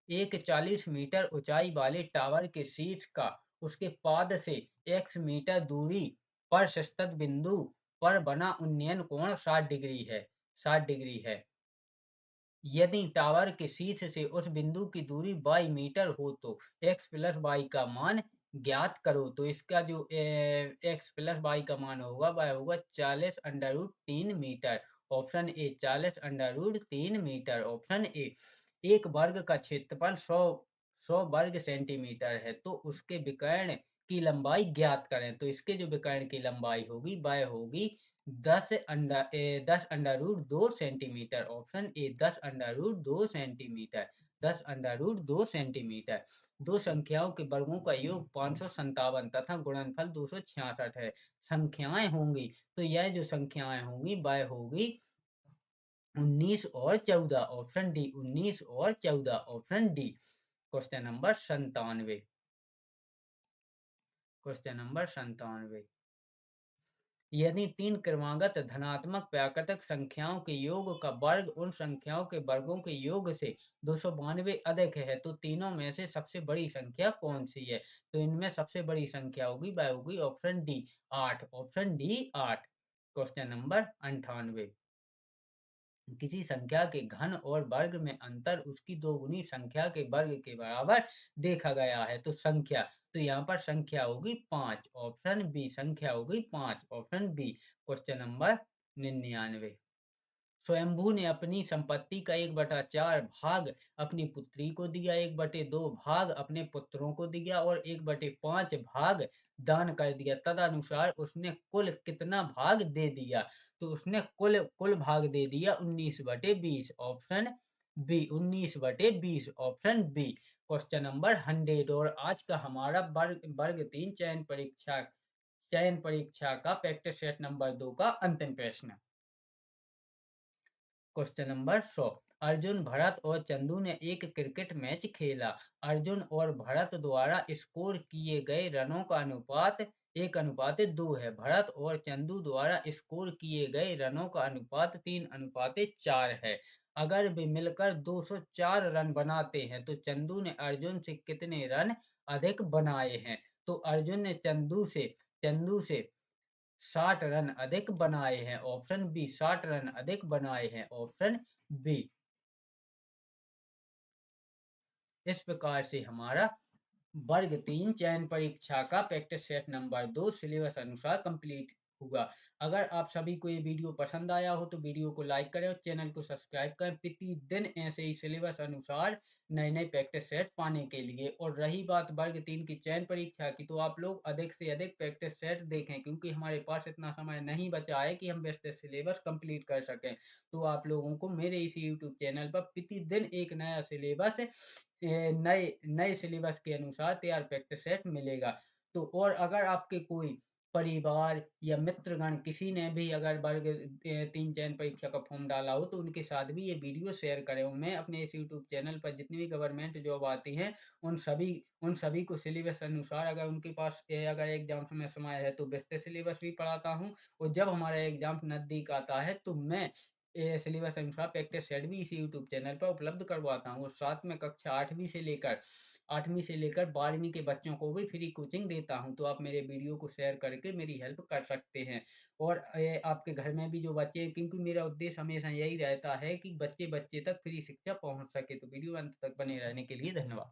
एक 40 मीटर ऊंचाई वाले टावर के शीर्ष का उसके पाद से x मीटर दूरी पर स्थित बिंदु पर बना उन्नयन कोण 60 डिग्री है। यदि टावर के शीर्ष से उस बिंदु की दूरी y मीटर हो तो x प्लस y का मान ज्ञात करो। तो इसका जो x प्लस y का मान होगा वह होगा 40√3 metre, option A, 40√3 metre, option A. एक वर्ग का क्षेत्रफल 100 वर्ग सेंटीमीटर है तो उसके विकर्ण की लंबाई ज्ञात करें। तो इसके जो विकर्ण की लंबाई होगी वह होगी 10√2 centimetre, option A, 10√2 centimetre, 10√2 centimetre. दो संख्याओं के वर्गों का योग 557 तथा गुणनफल 266 है। संख्याएं होंगी तो यह जो संख्याएं होंगी वह होगी 19 और 14, ऑप्शन डी, 19 और 14, ऑप्शन डी। क्वेश्चन नंबर 97, यदि 3 क्रमागत धनात्मक प्राकृतिक संख्याओं के योग का वर्ग उन संख्याओं के वर्गों के योग से 292 अधिक है तो तीनों में से सबसे बड़ी संख्या कौन सी है? तो इनमें सबसे बड़ी संख्या होगी वह होगी option D, 8, option D, 8। Question number 98, किसी संख्या के घन और वर्ग में अंतर उसकी दोगुनी संख्या के वर्ग के बराबर देखा गया है। तो संख्या, तो यहाँ पर संख्या होगी 5, ऑप्शन बी, संख्या होगी 5, ऑप्शन बी। क्वेश्चन नंबर 99, स्वयंभू ने अपनी संपत्ति का 1/4 भाग अपनी पुत्री को दिया, 1/2 भाग अपने पुत्रों को दिया और 1/5 भाग दान कर दिया। तदनुसार उसने कुल कितना भाग दे दिया? तो उसने कुल भाग दे दिया 19/20, option B, 19/20, option B. Question number 100, और आज का हमारा वर्ग 3 चयन परीक्षा का प्रैक्टिस सेट नंबर 2 का अंतिम प्रश्न। क्वेश्चन नंबर 100, अर्जुन, भरत और चंदू ने एक क्रिकेट मैच खेला। अर्जुन और भरत द्वारा स्कोर किए गए रनों का अनुपात 1:2 है। भरत और चंदू द्वारा स्कोर किए गए रनों का अनुपात 3:4 है। अगर वे मिलकर 204 रन बनाते हैं तो चंदू ने अर्जुन से कितने रन अधिक बनाए हैं? तो अर्जुन ने चंदू से 60 रन अधिक बनाए हैं, ऑप्शन बी 60 रन अधिक बनाए हैं, ऑप्शन बी। इस प्रकार से हमारा वर्ग 3 चयन परीक्षा का प्रैक्टिस सेट नंबर 2 सिलेबस अनुसार कंप्लीट हुआ। अगर आप सभी को ये वीडियो पसंद आया हो तो वीडियो को लाइक करें और चैनल को सब्सक्राइब करें प्रतिदिन ऐसे ही सिलेबस अनुसार नए-नए प्रैक्टिस सेट पाने के लिए। और रही बात वर्ग 3 की चयन परीक्षा की, तो आप लोग अधिक से अधिक प्रैक्टिस सेट देखें, क्योंकि हमारे पास इतना समय नहीं बचा है कि हम विस्तृत सिलेबस कंप्लीट कर सकें। तो आप लोगों को मेरे इस यूट्यूब चैनल पर प्रतिदिन एक नया सिलेबस नए नए सिलेबस के अनुसार तैयार प्रैक्टिस सेट मिलेगा। तो और अगर आपके कोई परिवार या मित्रगण किसी ने भी अगर वर्ग 3 चयन परीक्षा का फॉर्म डाला हो तो उनके साथ भी ये वीडियो शेयर करें। और मैं अपने इस यूट्यूब चैनल पर जितनी भी गवर्नमेंट जॉब आती हैं उन सभी को सिलेबस अनुसार, अगर उनके पास अगर एग्जाम्स में समय है तो विस्तृत सिलेबस भी पढ़ाता हूँ। और जब हमारा एग्जाम नज़दीक आता है तो मैं सिलेबस अनुसार प्रैक्टिस सेट भी इसी यूट्यूब चैनल पर उपलब्ध करवाता हूँ। और साथ में कक्षा 8वीं से लेकर 12वीं के बच्चों को भी फ्री कोचिंग देता हूँ। तो आप मेरे वीडियो को शेयर करके मेरी हेल्प कर सकते हैं। और आपके घर में भी जो बच्चे हैं, क्योंकि मेरा उद्देश्य हमेशा यही रहता है कि बच्चे-बच्चे तक फ्री शिक्षा पहुँच सके। तो वीडियो अंत तक बने रहने के लिए धन्यवाद।